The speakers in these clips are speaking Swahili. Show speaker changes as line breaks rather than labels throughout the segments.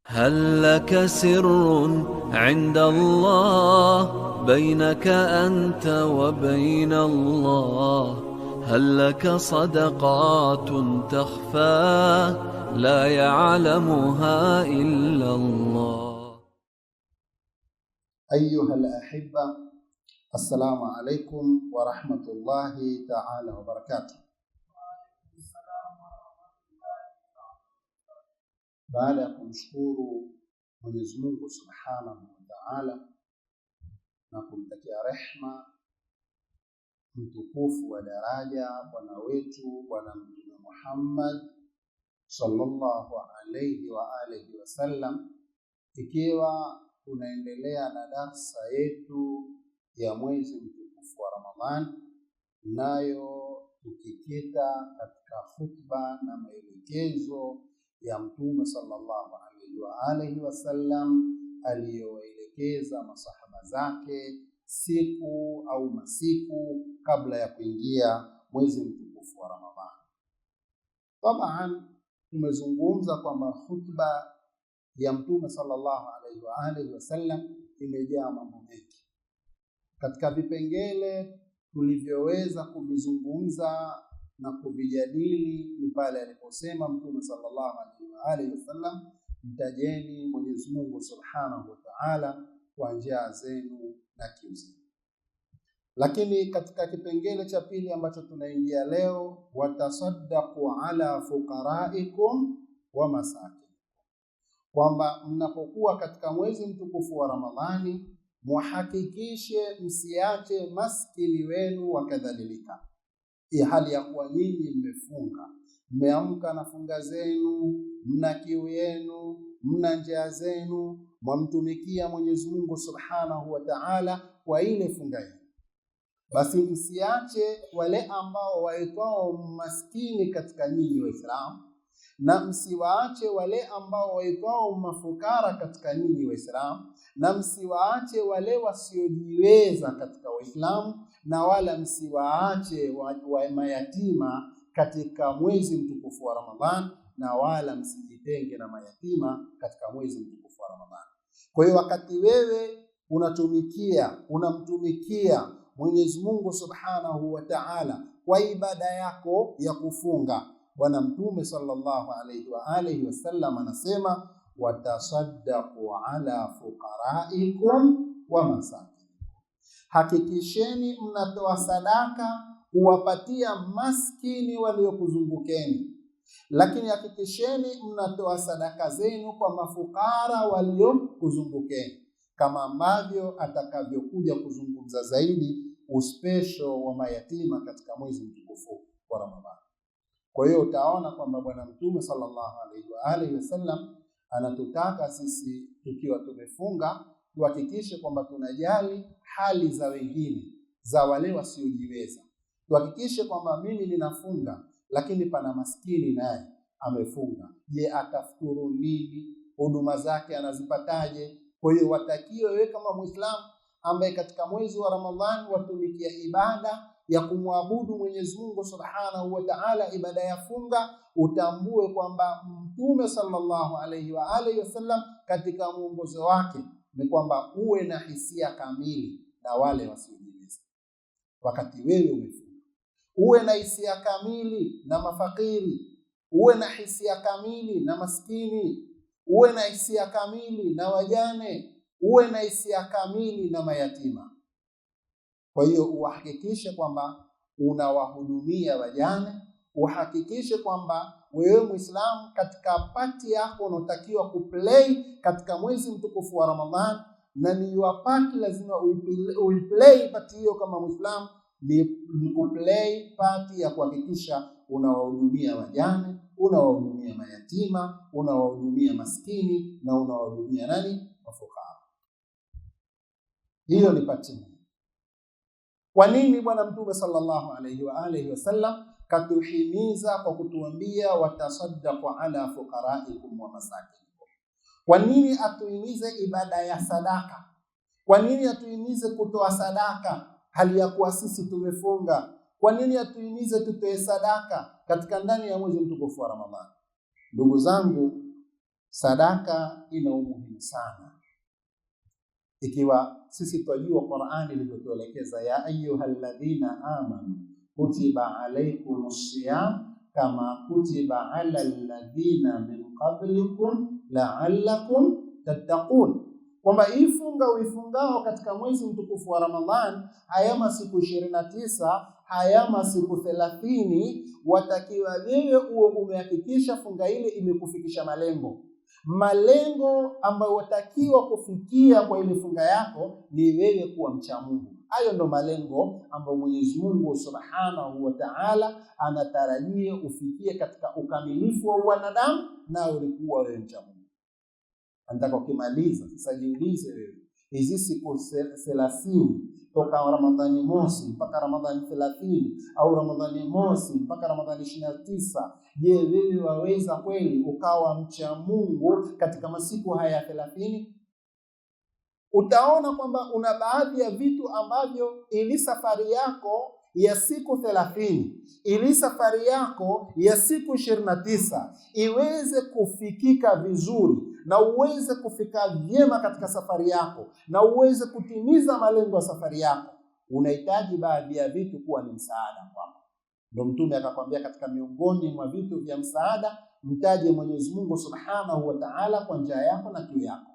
هل لك سر عند الله بينك أنت وبين الله؟ هل لك صدقات تخفى لا يعلمها إلا الله؟
أيها الأحبة، السلام عليكم ورحمة الله تعالى وبركاته. Baada ya kumshukuru Mwenyezi Mungu Subhanahu wa Ta'ala na kumtakia rehma mtukufu wa daraja bwana wetu Bwana Mtume Muhammad sallallahu alayhi wa alihi wasallam, ikiwa tunaendelea na darsa yetu ya mwezi mtukufu wa Ramadhani, nayo tukikita katika khutba na maelekezo ya Mtume sallallahu alaihi wa alihi wasallam aliyowaelekeza masahaba zake siku au masiku kabla ya kuingia mwezi mtukufu wa Ramadhani. Taban, tumezungumza kwamba khutba ya Mtume sallallahu alaihi wa alihi wasallam imejaa mambo mengi. Katika vipengele tulivyoweza kuvizungumza na kuvijadili ni pale aliposema Mtume sallallahu alaihi wa alihi wasallam, mtajeni Mwenyezi Mungu Subhanahu wa Ta'ala kwa njia zenu na kiu zenu. Lakini katika kipengele cha pili ambacho tunaingia leo, watasaddaqu ala fuqaraikum wa masakin, kwamba mnapokuwa katika mwezi mtukufu wa Ramadhani muhakikishe msiache maskini wenu wakadhalilika, hali ya kuwa nyinyi mmefunga, mmeamka na funga zenu, mna kiu yenu, mna njaa zenu, mwamtumikia Mwenyezi Mungu Subhanahu wa Ta'ala kwa ile funga yenu. Basi msiache wale ambao waitwao maskini katika nyinyi Waislamu, na msiwaache wale ambao waitwao mafukara katika nyinyi Waislamu, na msiwaache wale wasiojiweza katika Waislamu, na wala msiwaache wa mayatima katika mwezi mtukufu wa Ramadhani, na wala msijitenge na mayatima katika mwezi mtukufu wa Ramadhani. Kwa hiyo wakati wewe unamtumikia Mwenyezi Mungu Subhanahu wa Ta'ala kwa ibada yako ya kufunga, Bwana Mtume sallallahu alaihi wa alihi wasallam anasema, watasaddaqu ala fuqaraikum wa masakin, hakikisheni mnatoa sadaka kuwapatia maskini waliokuzungukeni, lakini hakikisheni mnatoa sadaka zenu kwa mafukara waliokuzungukeni, kama ambavyo atakavyokuja kuzungumza zaidi uspesho wa mayatima katika mwezi mtukufu wa Ramadhani. Kwa hiyo utaona kwamba Bwana Mtume sallallahu alaihi wa alihi wasallam anatutaka sisi tukiwa tumefunga tuhakikishe kwamba tunajali hali za wengine, za wale wasiojiweza. Tuhakikishe kwamba mimi ninafunga lakini pana maskini naye amefunga. Je, atafuturu nini? Huduma zake anazipataje? Kwa hiyo watakiwa wewe kama Muislamu ambaye katika mwezi wa Ramadhani watumikia ibada ya kumwabudu Mwenyezi Mungu Subhanahu wa Ta'ala, ibada ya funga, utambue kwamba Mtume sallallahu alaihi wa alihi wasallam katika mwongozo wake ni kwamba uwe na hisia kamili na wale wasiojiweza. Wakati wewe umefunga, uwe na hisia kamili na mafakiri, uwe na hisia kamili na maskini, uwe na hisia kamili na wajane, uwe na hisia kamili na mayatima. Kwa hiyo uhakikishe kwamba unawahudumia wajane, uhakikishe kwamba wewe Muislamu katika pati yako unaotakiwa kuplay katika mwezi mtukufu wa Ramadhani, na ni wapati lazima uiplay pati hiyo kama Muislamu, ni kuplay pati ya kuhakikisha unawahudumia wajane, unawahudumia mayatima, unawahudumia maskini na unawahudumia mafukara. Hiyo ni pati. Kwa nini Bwana Mtume sallallahu alaihi wa alihi wasallam katuhimiza kwa kutuambia watasaddaqu ala fuqaraikum wa masakinikum? Kwa nini atuhimize ibada ya sadaka? Kwa nini atuhimize kutoa sadaka hali ya kuwa sisi tumefunga? Kwa nini atuhimize tutoe sadaka katika ndani ya mwezi mtukufu wa Ramadhani? Ndugu zangu, Sadaka ina umuhimu sana. Ikiwa sisi twajua Qur'ani ilivyotuelekeza, ya ayyuhalladhina amanu kutiba alaykumus siyam kama kutiba alal ladhina min qablikum la'allakum tattaqun, kwamba ifunga uifungao katika mwezi mtukufu wa Ramadhan, haya masiku 29, haya masiku 30, watakiwa wewe uwe umehakikisha funga ile imekufikisha malengo ambayo watakiwa kufikia kwa ile funga yako ni wewe kuwa mcha Mungu. Hayo ndo malengo ambayo Mwenyezi Mungu Subhanahu wa Ta'ala anatarajia ufikie katika ukamilifu wa wanadamu, na ulikuwa wewe mcha Mungu. Anataka ukimaliza sasa jiulize wewe, hizi siku 30 toka Ramadhani mosi mpaka Ramadhani 30 au Ramadhani mosi mpaka Ramadhani 29, je, wewe waweza kweli ukawa mcha Mungu katika masiku haya 30? Utaona kwamba una baadhi ya vitu ambavyo ili safari yako ya siku 30, ili safari yako ya siku 29 iweze kufikika vizuri na uweze kufika vyema katika safari yako na uweze kutimiza malengo ya safari yako, unahitaji baadhi ya vitu kuwa ni msaada kwako. Ndio Mtume akakwambia katika miongoni mwa vitu vya msaada, mtaje Mwenyezi Mungu Subhanahu wa Ta'ala kwa njia yako na kiu yako.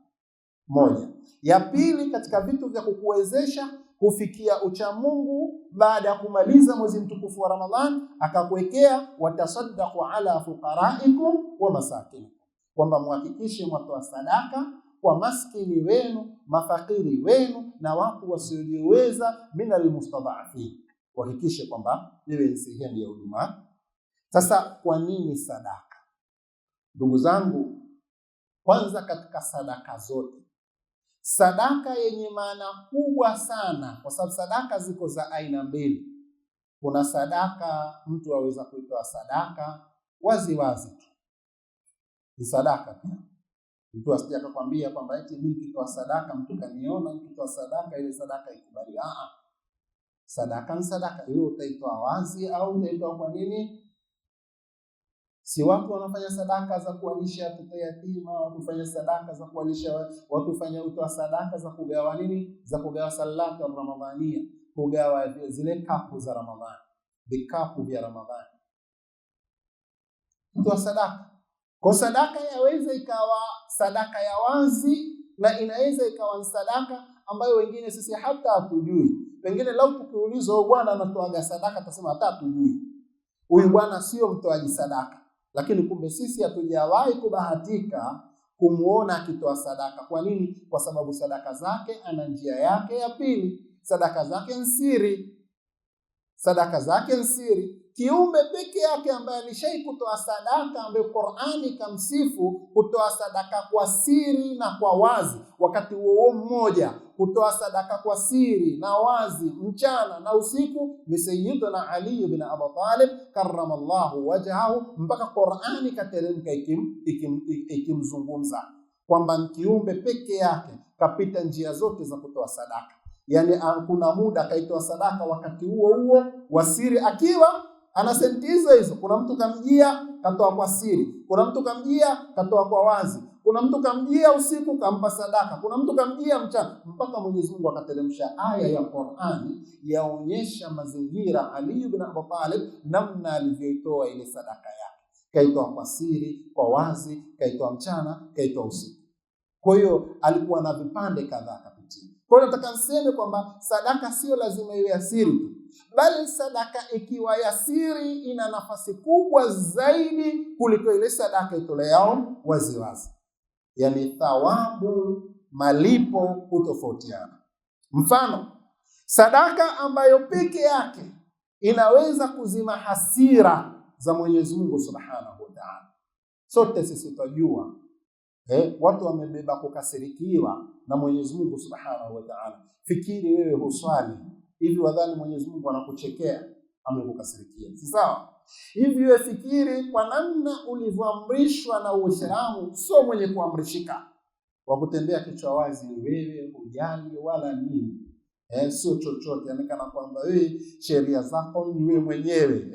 Moja. Ya pili, katika vitu vya kukuwezesha kufikia ucha Mungu baada ya kumaliza mwezi mtukufu wa Ramadhan, akakuwekea watasaddaqu ala fuqaraikum wa masakinikum, kwamba muhakikishe mwatoa sadaka kwa maskini wenu, mafakiri wenu na watu wasiojiweza minal mustadhafin. Kuhakikisha kwamba wewe ni sehemu ya huduma. Sasa kwa nini sadaka? Ndugu zangu, kwanza katika sadaka zote, sadaka yenye maana kubwa sana, kwa sababu sadaka ziko za aina mbili. Kuna sadaka mtu aweza kuitoa sadaka wazi tu, ni sadaka pia. Mtu asije akakwambia kwamba eti mimi nikitoa sadaka mtu kaniona nikitoa sadaka ile sadaka ikubali. Sadaka ni sadaka. Hiyo utaitoa wazi au utaitoa kwa nini? Si watu wanafanya sadaka za kuwalisha watoto yatima, watu fanya sadaka za kuwalisha, watu fanya utoa sadaka za kugawa nini? Za kugawa salatu ya Ramadhania, kugawa zile kapu za Ramadhani, vikapu vya Ramadhani. Utoa sadaka. Kwa sadaka yaweza ikawa sadaka ya wazi na inaweza ikawa sadaka ambayo wengine sisi hata hatujui. Pengine lau tukiulizwa bwana anatoaga sadaka tutasema hata hatujui. Huyu bwana sio mtoaji sadaka. Lakini kumbe sisi hatujawahi kubahatika kumuona akitoa sadaka. Kwa nini? Kwa sababu sadaka zake ana njia yake ya pili. Sadaka zake nsiri. Sadaka zake nsiri. Kiumbe peke yake ambaye alishai kutoa sadaka, ambaye Qur'ani kamsifu kutoa sadaka kwa siri na kwa wazi, wakati huo mmoja kutoa sadaka kwa siri na wazi mchana na usiku, ni Sayyidina Ali ibn Abi Talib karramallahu wajhahu, mpaka Qur'ani kateremka ikimzungumza kwamba kiumbe peke yake kapita njia zote za kutoa sadaka. Yani kuna muda kaitoa sadaka, wakati huo wa siri akiwa ana senti hizo. Kuna mtu kamjia katoa kwa siri, kuna mtu kamjia katoa kwa wazi, kuna mtu kamjia usiku kampa sadaka, kuna mtu kamjia mchana, mpaka Mwenyezi Mungu akateremsha aya ya Qur'ani yaonyesha mazingira Ali ibn Abi Talib namna alivyoitoa ile sadaka yake. Kaitoa kwa siri, kwa wazi, kaitoa mchana, kaitoa usiku. Kwa hiyo alikuwa na vipande kadhaa kapitia. Kwa hiyo nataka niseme kwamba sadaka sio lazima iwe ya siri tu, bali sadaka ikiwa ya siri ina nafasi kubwa zaidi kuliko ile sadaka itoleao wazi. Yani thawabu, malipo hutofautiana. Mfano, sadaka ambayo peke yake inaweza kuzima hasira za Mwenyezi Mungu Subhanahu wa Ta'ala. Sote sisi tunajua watu wamebeba kukasirikiwa na Mwenyezi Mungu Subhanahu wa Ta'ala. Fikiri wewe huswali hivi, wadhani Mwenyezi Mungu anakuchekea amekukasirikia? Si sawa? Hivi wewe fikiri kwa namna ulivyoamrishwa na Uislamu, sio mwenye kuamrishika wa kutembea kichwa wazi, wewe hujali wala nini. Sio chochote, yani kana kwamba wewe sheria zako ni wewe mwenyewe,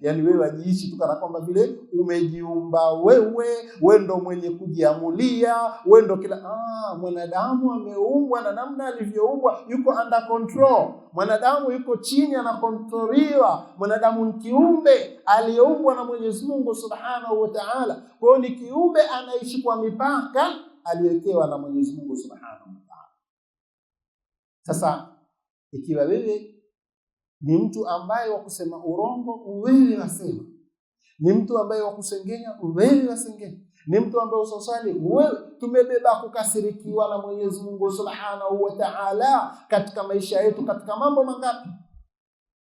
yani wewe wajiishi tu kana kwamba vile umejiumba wewe ndo mwenye kujiamulia, wewe ndo kila. Mwanadamu ameumbwa na namna alivyoumbwa, yuko under control. Mwanadamu yuko chini, anakontroliwa. Mwanadamu ni kiumbe aliyeumbwa na Mwenyezi Mungu Subhanahu wa Ta'ala. Kwa hiyo ni kiumbe anaishi kwa mipaka aliyowekewa na Mwenyezi Mungu Subhanahu wa Ta'ala. Sasa ikiwa wewe ni mtu ambaye wa kusema urongo, wewe wasema. Ni mtu ambaye wa kusengenya, wewe wasengenya. Ni mtu ambaye usosali, wewe. Tumebeba kukasirikiwa na Mwenyezi Mungu Subhanahu wa Ta'ala katika maisha yetu katika mambo mangapi?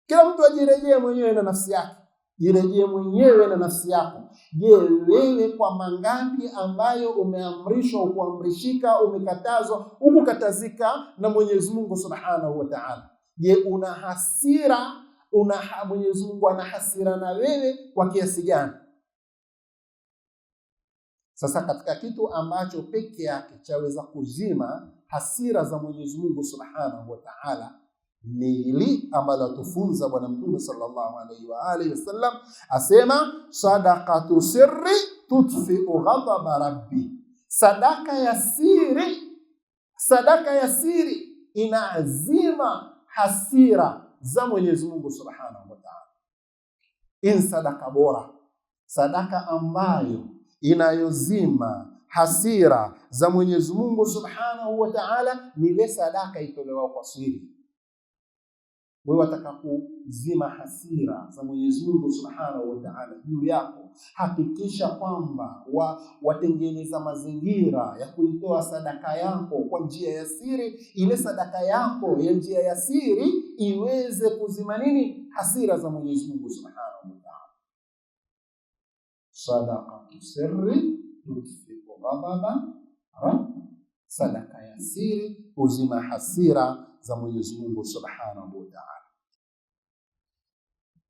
Kila mtu ajirejee mwenyewe na nafsi yake. Jirejee mwenyewe na nafsi yako. Je, wewe kwa mangapi ambayo umeamrishwa, kuamrishika, umekatazwa, ukukatazika na Mwenyezi Mungu Subhanahu wa Ta'ala? Je, una hasira, Mwenyezi Mungu ana hasira na wewe kwa kiasi gani? Sasa katika kitu ambacho peke yake chaweza kuzima hasira za Mwenyezi Mungu Subhanahu wa Ta'ala ni hili ambalo tufunza Bwana Mtume sallallahu alaihi wa alihi wasallam, asema sadaqatu sirri tudfi'u ghadaba rabbi. Sadaka ya siri inaazima hasira za Mwenyezi Mungu Subhanahu wa Ta'ala. In sadaka bora, sadaka ambayo inayozima hasira za Mwenyezi Mungu Subhanahu wa Ta'ala ni ile sadaka itolewa kwa siri. Wewe wataka kuzima hasira za Mwenyezi Mungu Subhanahu wa Ta'ala juu yako, hakikisha kwamba watengeneza mazingira ya kuitoa sadaka yako kwa njia ya siri. Ile sadaka yako ya njia ya siri iweze kuzima nini? Hasira za Mwenyezi Mungu Subhanahu wa Ta'ala. Sadaqatu sirri tudfi'u ghadaba rabbi. Sadaka ya siri kuzima hasira za Mwenyezi Mungu Subhanahu wa Ta'ala.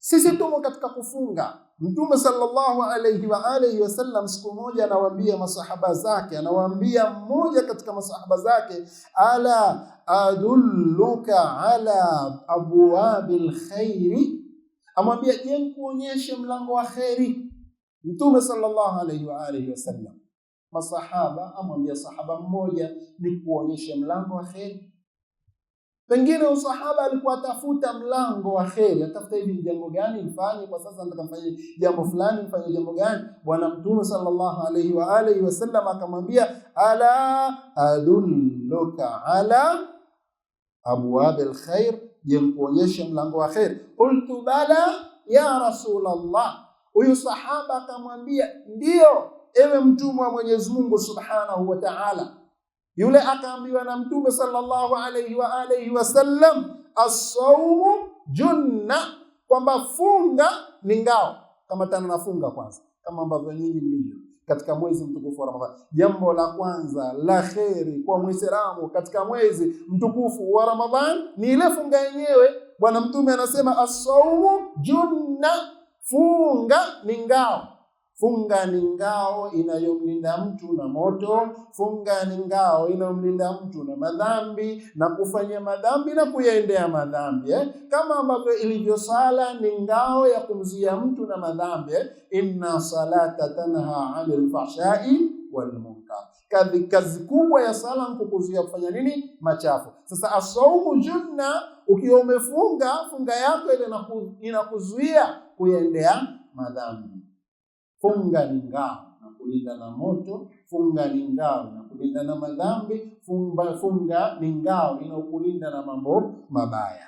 Sisi tumo katika kufunga. Mtume sallallahu alayhi wa alihi wasallam siku moja anawaambia masahaba zake, anawaambia mmoja katika masahaba zake, ala adulluka ala abwabil khairi, amwambia je, nikuonyeshe mlango wa khairi? Mtume sallallahu alayhi wa alihi wasallam, masahaba amwambia sahaba mmoja, nikuonyeshe mlango wa khairi. Pengine usahaba alikuwa atafuta mlango wa khairi, atafuta hivi jambo gani nifanye kwa sasa, nataka nifanye jambo fulani, nifanye jambo gani? Bwana Mtume sallallahu alayhi wa alihi wasallam akamwambia, ala adulluka ala abwabil khair, je, nikuonyeshe mlango wa khair? Qultu bala ya Rasulullah. Huyu sahaba akamwambia, ndio ewe mtume wa Mwenyezi Mungu Subhanahu wa Ta'ala. Yule akaambiwa na Mtume sallallahu alayhi wa alihi wasallam, as-sawmu junna, kwamba funga ni ngao. Kama tena nafunga kwanza, kama ambavyo nyinyi mlivyo katika mwezi mtukufu wa Ramadhani. Jambo la kwanza la kheri kwa Muislamu katika mwezi mtukufu wa Ramadhani ni ile funga yenyewe. Bwana Mtume anasema as-sawmu junna, funga ni ngao. Funga ni ngao inayomlinda mtu na moto. Funga ni ngao inayomlinda mtu na madhambi, na kufanya madhambi na kuyaendea madhambi. Kama ambavyo ilivyo sala ni ngao ya kumzuia mtu na madhambi. Inna salata tanha 'anil fahsha'i wal munkar. Kazi kubwa ya sala ni kukuzuia kufanya nini? Machafu. Sasa as-sawmu junna, ukiwa umefunga, funga yako ile inakuzuia kuyaendea madhambi. Funga ni ngao na kulinda na moto. Funga ni ngao na kulinda na madhambi. Funga ni ngao inayokulinda na mambo mabaya.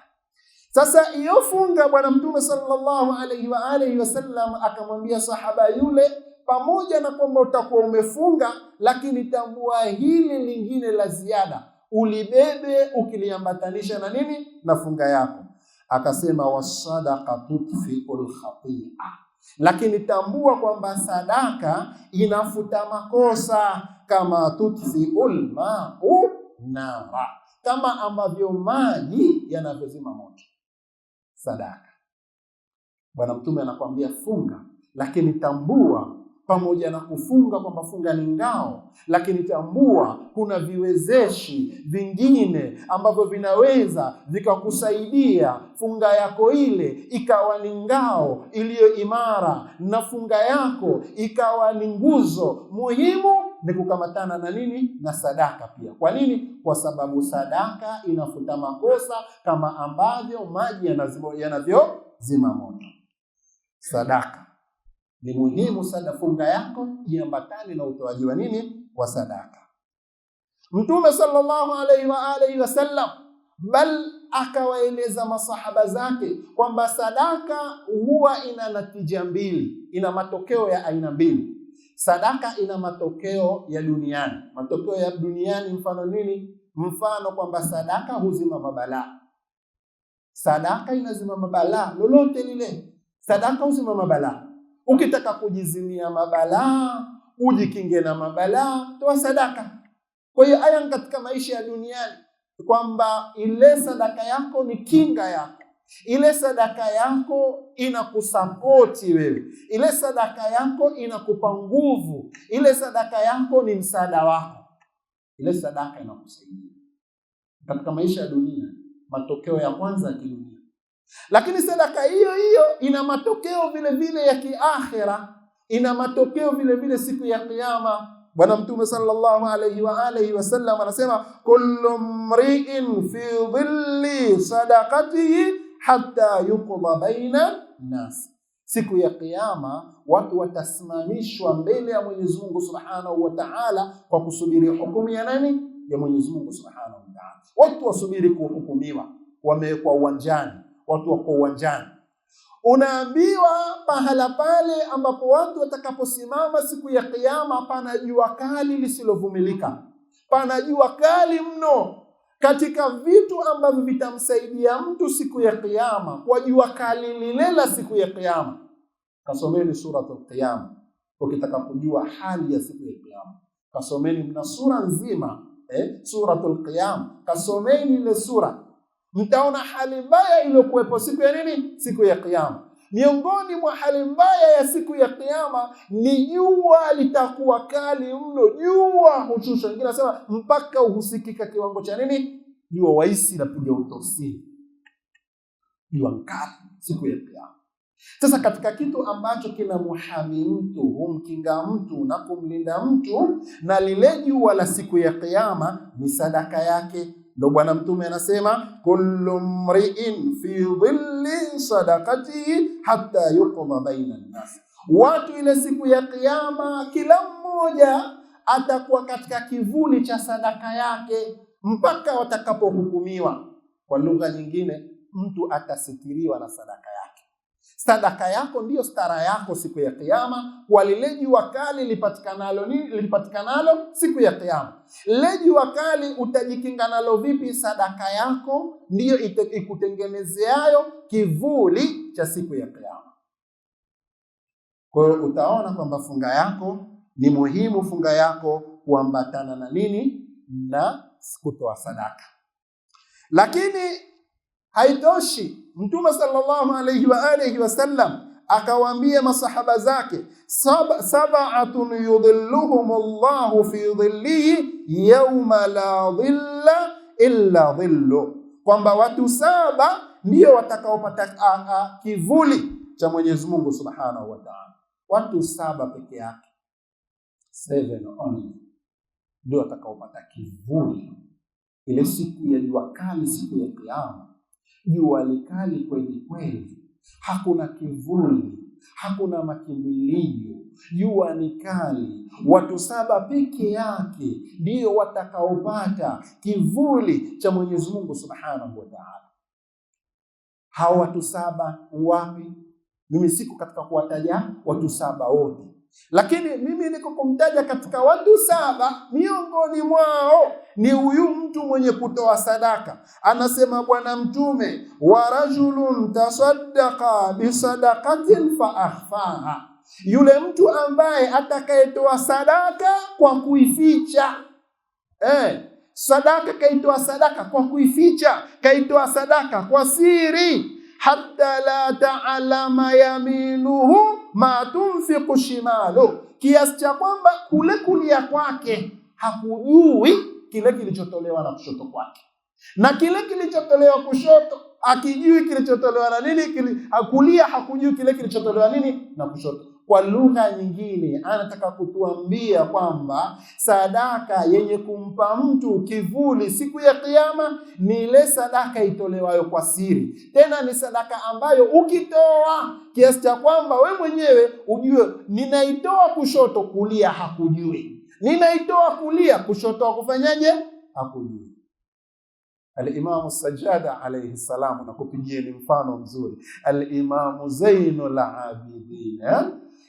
Sasa hiyo funga, Bwana Mtume sallallahu alayhi wa alihi wasallam akamwambia sahaba yule, pamoja na kwamba utakuwa umefunga, lakini tambua hili lingine la ziada, ulibebe ukiliambatanisha na nini? Na funga yako. Akasema wasadaqa tudfi'ul khati'a, lakini tambua kwamba sadaka inafuta makosa, kama tudfi'ul ma'u nara, kama ambavyo maji yanavyozima moto. Sadaka, Bwana Mtume anakuambia funga, lakini tambua pamoja na kufunga kwamba funga ni ngao, lakini tambua kuna viwezeshi vingine ambavyo vinaweza vikakusaidia funga yako ile ikawa ni ngao iliyo imara, na funga yako ikawa ni nguzo muhimu. Ni kukamatana na nini? Na sadaka pia. Kwa nini? Kwa sababu sadaka inafuta makosa kama ambavyo maji yanavyozima moto. Sadaka ni muhimu sana, funga yako iambatane na utoaji wa nini? Wa sadaka. Mtume sallallahu alaihi wasallam bal akawaeleza masahaba zake kwamba sadaka huwa ina natija mbili, ina matokeo ya aina mbili. Sadaka ina matokeo ya duniani. Matokeo ya duniani mfano nini? Mfano kwamba sadaka huzima mabalaa. Sadaka inazima mabalaa lolote lile. Sadaka huzima mabalaa. Ukitaka kujizimia mabalaa, ujikinge na mabalaa, toa sadaka. Kwa hiyo aya katika maisha ya duniani kwamba ile sadaka yako ni kinga yako. Ile sadaka yako inakusapoti wewe. Ile sadaka yako inakupa nguvu. Ile sadaka yako ni msaada wako. Ile sadaka inakusaidia katika maisha ya dunia, matokeo ya kwanza ya kidunia. Lakini sadaka hiyo hiyo ina matokeo vile vile ya kiakhira, ina matokeo vile vile siku ya kiyama. Bwana Mtume sallallahu alaihi wasallam anasema kullu mri'in fi dhilli sadaqatihi hatta yuqda baina nas. Siku ya kiyama watu watasimamishwa mbele ya Mwenyezi Mungu Subhanahu wa Ta'ala kwa kusubiri hukumu ya nani? Ya Mwenyezi Mungu Subhanahu wa Ta'ala. Watu wasubiri kuhukumiwa, wamewekwa uwanjani, watu wako uwanjani. Unaambiwa pahala pale ambapo watu watakaposimama siku ya kiyama, pana jua kali lisilovumilika, pana jua kali mno. Katika vitu ambavyo vitamsaidia mtu siku ya kiyama kwa jua kali lile la siku ya kiyama, kasomeni suratul Qiyama ukitaka kujua hali ya siku ya kiyama. Kasomeni mna sura nzima suratul Qiyama, kasomeni ile sura, mtaona hali mbaya iliyokuwepo siku ya nini? Siku ya kiyama. Miongoni mwa hali mbaya ya siku ya kiyama ni jua litakuwa kali mno. Jua hushusha, wengine nasema mpaka uhusikika kiwango cha nini? Jua waisi lapiga utosi. Jua kali siku ya kiyama. Sasa katika kitu ambacho kina muhami mtu, humkinga mtu na kumlinda mtu na lile jua la siku ya kiyama ni sadaka yake. Ndio Bwana Mtume anasema kullu mri'in fi dhilli sadaqati hatta yuqda baina an-nas. Watu ile siku ya kiyama kila mmoja atakuwa katika kivuli cha sadaka yake mpaka watakapohukumiwa. Kwa lugha nyingine, mtu atasitiriwa na sadaka yake. Sadaka yako ndiyo stara yako siku ya kiyama, kwa lile jua kali lipatikanalo siku ya kiyama. Lile jua kali utajikinga nalo vipi? Sadaka yako ndiyo ikutengenezeayo kivuli cha siku ya kiyama. Kwa hiyo utaona kwamba funga yako ni muhimu, funga yako kuambatana na nini? Na kutoa sadaka. Lakini haitoshi. Mtume sallallahu alaihi wasallam akawaambia masahaba zake sab'atun yudhilluhumullahu fi dhillihi yawma la dhilla illa dhillu, kwamba watu 7 ndio watakaopata kivuli cha Mwenyezi Mungu Subhanahu wa Ta'ala. Watu 7 peke yake, 7 only, ndio watakaopata kivuli ile siku ya jua kali, siku ya kiyama. Jua likali kweli kweli, hakuna kivuli, hakuna makimbilio, jua ni kali. Watu 7 peke yake ndio watakaopata kivuli cha Mwenyezi Mungu Subhanahu wa Ta'ala. Hao watu 7 wapi? Mimi siko katika kuwataja watu 7 wote, lakini mimi niko kumtaja katika watu 7. Miongoni mwao ni huyu mtu mwenye kutoa sadaka. Anasema Bwana Mtume, wa rajulun tasaddaqa bi sadaqatin fa akhfaha, yule mtu ambaye atakayetoa sadaka kwa kuificha. Sadaka kaitoa sadaka kwa kuificha, kaitoa sadaka kwa siri, hatta la ta'lama yaminuhu ma tunfiqu shimalu, kiasi cha kwamba kule kulia kwake hakujui kile kilichotolewa na kushoto kwake, na kile kilichotolewa kushoto akijui kilichotolewa na nini, kulia hakujui kile kilichotolewa nini na kushoto. Kwa lugha nyingine anataka kutuambia kwamba sadaka yenye kumpa mtu kivuli siku ya Kiyama ni ile sadaka itolewayo kwa siri. Tena ni sadaka ambayo ukitoa kiasi cha kwamba we mwenyewe ujue ninaitoa kushoto, kulia hakujui. Ninaitoa kulia, kushoto hakufanyaje? Hakujui. Al-Imamu Sajjada alayhi salam, na kupigieni mfano mzuri, Al-Imamu Zainul Abidin.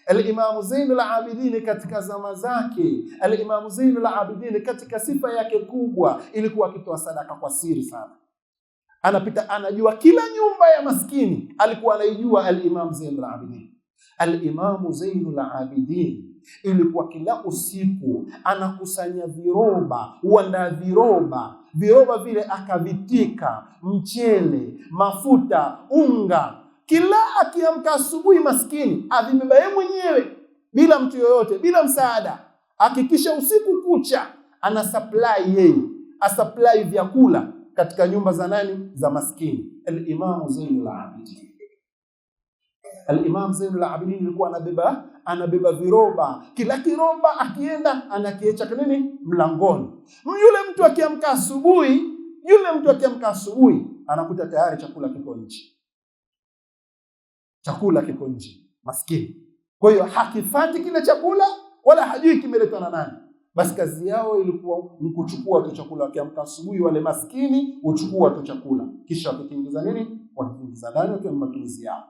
Al-Imamu Zainul Abidin katika zama zake, Al-Imamu Zainul Abidin katika sifa yake kubwa ilikuwa akitoa sadaka kwa siri sana. Anapita anajua kila nyumba ya maskini, alikuwa anaijua Al-Imamu Zainul Abidin. Al-Imamu Zainul Abidin ilikuwa kila usiku anakusanya viroba, huandaa viroba vile akavitika mchele, mafuta, unga. Kila akiamka asubuhi maskini avibeba yeye mwenyewe bila mtu yoyote, bila msaada. Hakikisha usiku kucha ana supply yeye, asupply vyakula katika nyumba za nani? Za maskini. Al-Imamu Zainul Abidin. Al-Imam Zainul Abidin alikuwa anabeba viroba. Kila kiroba akienda anakiecha nini? Mlangoni. Yule mtu akiamka asubuhi anakuta tayari chakula kiko nje. Maskini. Kwa hiyo hakifati kile chakula wala hajui kimeletwa na nani. Basi kazi yao ilikuwa kuchukua tu chakula. Akiamka asubuhi wale maskini uchukua tu chakula, kisha wakiingiza nini? Wakiingiza ndani kwa matumizi yao.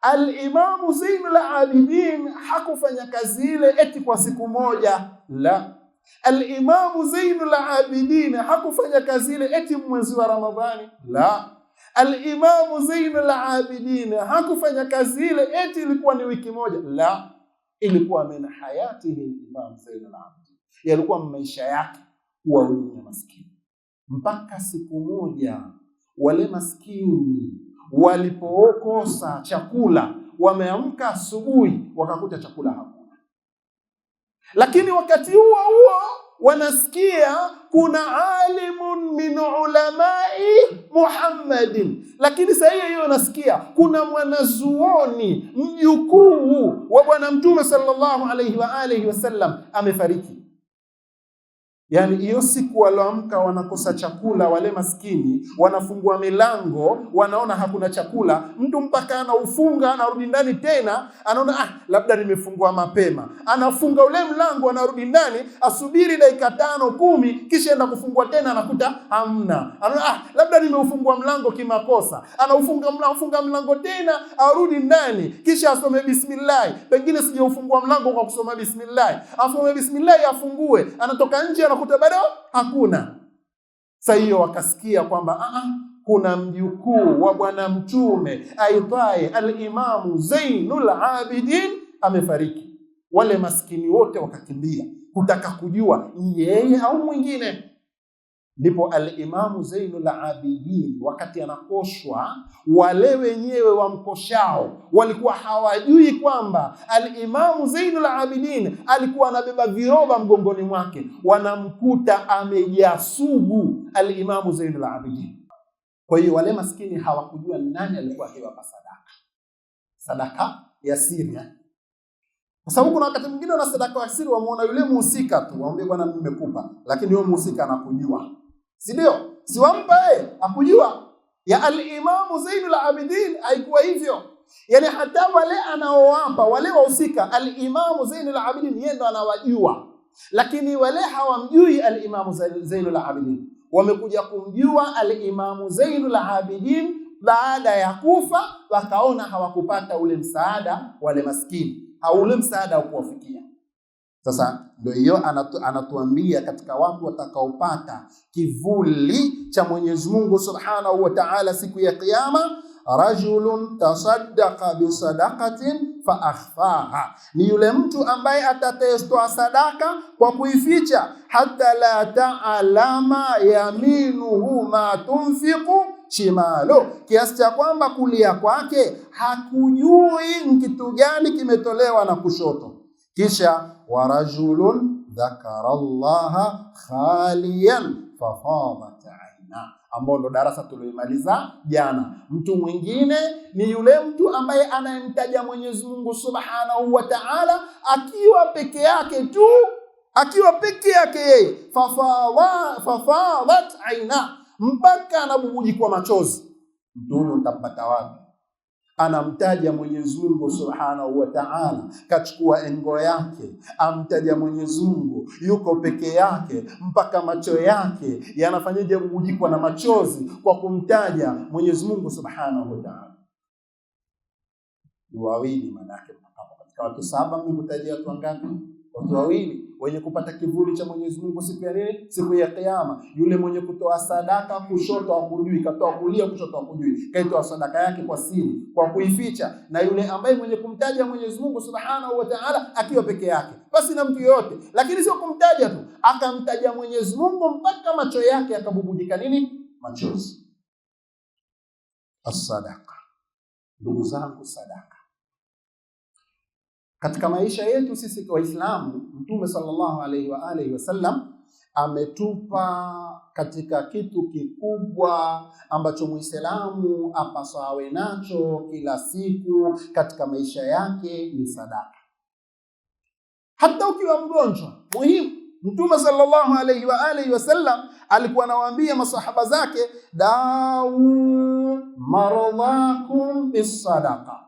Al-Imamu Zainul Abidin hakufanya kazi ile eti kwa siku moja, la. Al-Imamu Zainul Abidin hakufanya kazi ile eti mwezi wa Ramadhani, la. Al-Imamu Zainul Abidin hakufanya kazi ile eti ilikuwa ni wiki moja, la. Ilikuwa min hayatihi al-Imam Zainul Abidin, yalikuwa maisha yake kuwahudumia maskini. Mpaka siku moja wale maskini walipokosa chakula, wameamka asubuhi wakakuta chakula hakuna. Lakini wakati huo wanasikia kuna alimun min ulamai Muhammadin. Lakini sasa hiyo wanasikia kuna mwanazuoni mjukuu wa Bwana Mtume sallallahu alayhi wa alihi wasallam amefariki. Yani hiyo siku walioamka wanakosa chakula, wale maskini wanafungua milango, wanaona hakuna chakula. Mtu mpaka anaufunga, anarudi ndani tena, anaona labda nimefungua mapema. Anafunga ule mlango, anarudi ndani, asubiri dakika 5-10, kisha enda kufungua tena, anakuta hamna. Anaona labda nimeufungua mlango kimakosa. Anafunga mlango tena, arudi ndani, kisha asome bismillah. Pengine sijaufungua mlango kwa kusoma bismillah. Asome bismillah, afungue, anatoka nje kuta bado hakuna. Sasa hiyo wakasikia kwamba kuna mjukuu wa Bwana Mtume aitwaye Al-Imamu Zainul Abidin amefariki. Wale maskini wote wakakimbia kutaka kujua yeye au mwingine. Ndipo Al-Imamu Zainul Abidin wakati anakoshwa, wale wenyewe wamkoshao walikuwa hawajui kwamba Al-Imamu Zainul Abidin alikuwa anabeba viroba mgongoni mwake. Wanamkuta amejasubu Al-Imamu Zainul Abidin. Kwa hiyo wale maskini hawakujua nani alikuwa akiwapa sadaka ya siri. Kwa sababu kuna wakati mwingine na sadaka ya siri wamuona yule muhusika tu, waambie bwana nimekupa, lakini yule muhusika anakujua. Si ndio? Siwampa akujua. Ya Al-Imamu Zainul Abidin haikuwa hivyo. Yani hata wale anaowapa, wale wahusika, Al-Imamu Zainul Abidin yeye ndo anawajua. Lakini wale hawamjui Al-Imamu Zainul Abidin. Wamekuja kumjua Al-Imamu Zainul Abidin baada ya kufa, wakaona hawakupata ule msaada wale maskini, au ule msaada ukuwafikia. Sasa ndio hiyo anatuambia katika watu watakaopata kivuli cha Mwenyezi Mungu Subhanahu wa Ta'ala siku ya Kiyama, rajulun tasaddaqa bi sadaqatin fa akhfaha, ni yule mtu ambaye atatoa sadaka kwa kuificha, hatta la ta'lama yaminuhu ma tunfiqu shimalu, kiasi cha kwamba kulia kwake hakujui kitu gani kimetolewa na kushoto. Kisha warajulun dhakara Allaha khaliyan fafadat aina, ambao ndo darasa tuliyomaliza jana. Mtu mwingine ni yule mtu ambaye anayemtaja Mwenyezi Mungu Subhanahu wa Ta'ala akiwa peke yake tu, akiwa peke yake yeye, fafadat aina, mpaka anabubujikwa machozi. Mtu huyo utampata wapi? Anamtaja Mwenyezi Mungu Subhanahu wa Ta'ala, kachukua engo yake, amtaja Mwenyezi Mungu, yuko peke yake, mpaka macho yake yanafanyaje kubujikwa na machozi kwa kumtaja Mwenyezi Mungu Subhanahu wa Ta'ala. Wawili manake katika watu 7 mnikutajia watu wangapi? Watu wawili wenye kupata kivuli cha Mwenyezi Mungu siku ya nini? Siku ya Kiyama. Yule mwenye kutoa sadaka kushoto hakujui, katoa kulia kushoto hakujui, kaitoa sadaka yake kwa siri, kwa kuificha, na yule ambaye mwenye kumtaja Mwenyezi Mungu Subhanahu wa Ta'ala akiwa peke yake, basi na mtu yote, lakini sio kumtaja tu, akamtaja Mwenyezi Mungu mpaka macho yake yakabubujika nini? Machozi. As-sadaqa, ndugu zangu, sadaka katika maisha yetu sisi Waislamu, Mtume sallallahu alaihi wa alihi wasallam ametupa katika kitu kikubwa ambacho Muislamu apaswa awe nacho kila siku katika maisha yake, ni sadaka. Hata ukiwa mgonjwa, muhimu. Mtume sallallahu alaihi wa alihi wasallam alikuwa anawaambia masahaba zake, dau maradhakum bis-sadaqa,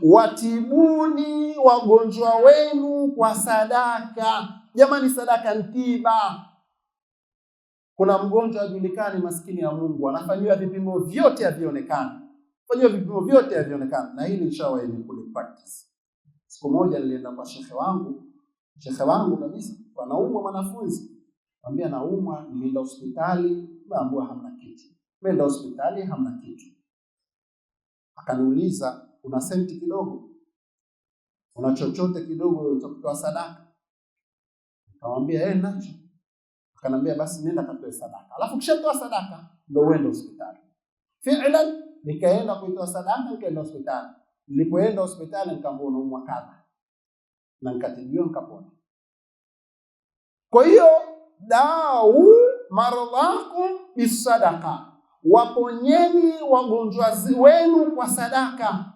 watibuni wagonjwa wenu kwa sadaka. Jamani, sadaka ni tiba. Kuna mgonjwa ajulikani, maskini ya Mungu, anafanyiwa vipimo vyote havionekana, na hili inshallah ni kule practice. Siku moja nilienda kwa shekhe wangu kabisa, anaumwa mwanafunzi, anambia naumwa, nimeenda hospitali, naambiwa hamna kitu. Nimeenda hospitali hamna kitu. Akaniuliza, una senti kidogo? Una chochote kidogo cha kutoa sadaka? Nikamwambia nacho. Akanambia basi nenda katoe sadaka, alafu kisha toa sadaka ndio uende hospitali. Fi'lan nikaenda kuitoa sadaka, nikaenda hospitali. Nilipoenda hospitali nikaambiwa naumwa kadha, na nikatibiwa nikapona. Kwa hiyo dau maradhakum bisadaqa, waponyeni wagonjwa wenu kwa sadaka.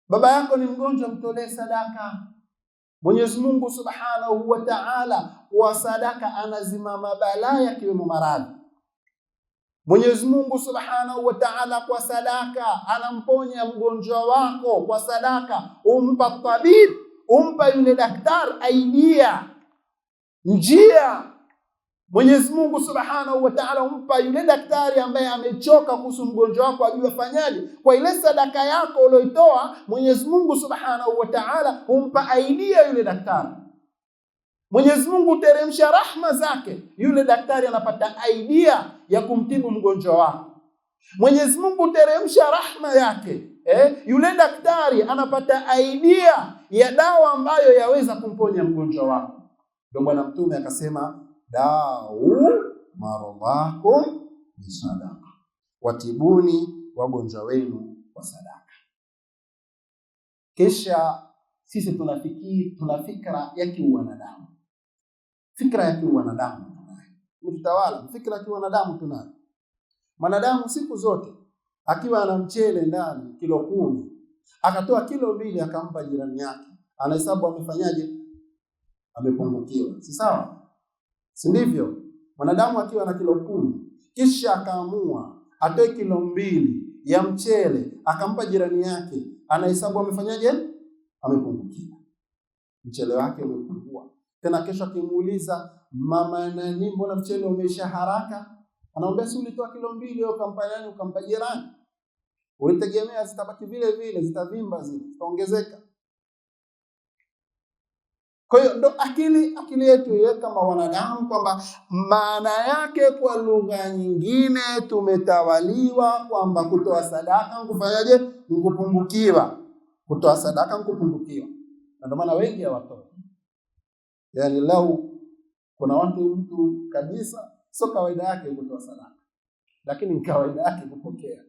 Baba yako ni mgonjwa, mtolee sadaka. Mwenyezi Mungu Subhanahu wa Ta'ala kwa sadaka anazima mabalaa yakiwemo maradhi. Mwenyezi Mungu Subhanahu wa Ta'ala kwa sadaka anamponya mgonjwa wako kwa sadaka. Umpa tabib, umpa yule daktari idea, njia. Mwenyezi Mungu Subhanahu wa Ta'ala umpa yule daktari ambaye amechoka kuhusu mgonjwa wako, ajue fanyaje kwa ile sadaka yako uliyoitoa. Mwenyezi Mungu Subhanahu wa Ta'ala umpa idea yule daktari. Mwenyezi Mungu teremsha rahma zake, yule daktari anapata idea ya kumtibu mgonjwa wako. Mwenyezi Mungu teremsha rahma yake, yule daktari anapata idea ya dawa ambayo yaweza kumponya mgonjwa wako. Ndio Bwana Mtume akasema, dau maradhakum bisadaqa, watibuni wagonjwa wenu kwa sadaka. Kisha sisi tuna fikra ya kiwanadamu. Fikra ya kiwanadamu tunayo, mtawala fikra ya kiwanadamu tunayo. Mwanadamu siku zote akiwa ana mchele ndani kilo 10, akatoa kilo 2 akampa jirani yake, anahesabu amefanyaje? Amepungukiwa, si sawa? Si ndivyo? Mwanadamu akiwa na kilo 10 kisha akaamua atoe kilo 2 ya mchele akampa jirani yake, anahesabu amefanyaje? Amepungukiwa, mchele wake umepungua. Tena kesho akimuuliza, mama nani, mbona mchele umeisha haraka? Anaambia si ulitoa kilo 2 ukampa nani, ukampa jirani. Ulitegemea zitabaki vile vile, zitavimba zile, zitaongezeka. Kwa hiyo ndo akili yetu ile kama wanadamu, kwamba maana yake kwa lugha nyingine tumetawaliwa kwamba kutoa sadaka kufanyaje? Kupungukiwa. Kutoa sadaka kupungukiwa. Na ndio maana wengi hawatoi. Yaani lau kuna mtu kabisa sio kawaida yake kutoa sadaka. lakini kawaida yake kupokea.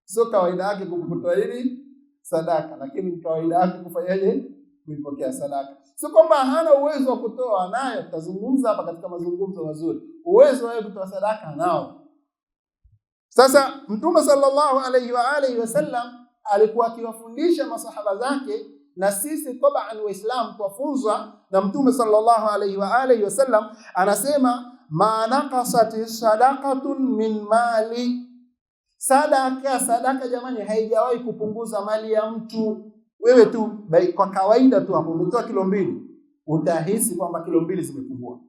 Sio kawaida yake kutoa nini? Sadaka, lakini kawaida yake kufanyaje? Kuipokea sadaka. Sio kwamba hana uwezo wa kutoa, nayo tutazungumza hapa katika mazungumzo mazuri. Uwezo wa kutoa sadaka nao. Sasa Mtume sallallahu alayhi wa alihi wasallam alikuwa akiwafundisha masahaba zake, na sisi tabaan Waislamu tuwafunzwa na Mtume sallallahu alayhi wa alihi wasallam. Anasema ma naqasat sadaqatun min mali. Sadaka jamani haijawahi kupunguza mali ya mtu. Wewe tu kwa kawaida tu hapo umetoa kilo 2, utahisi kwamba kilo 2 zimepungua.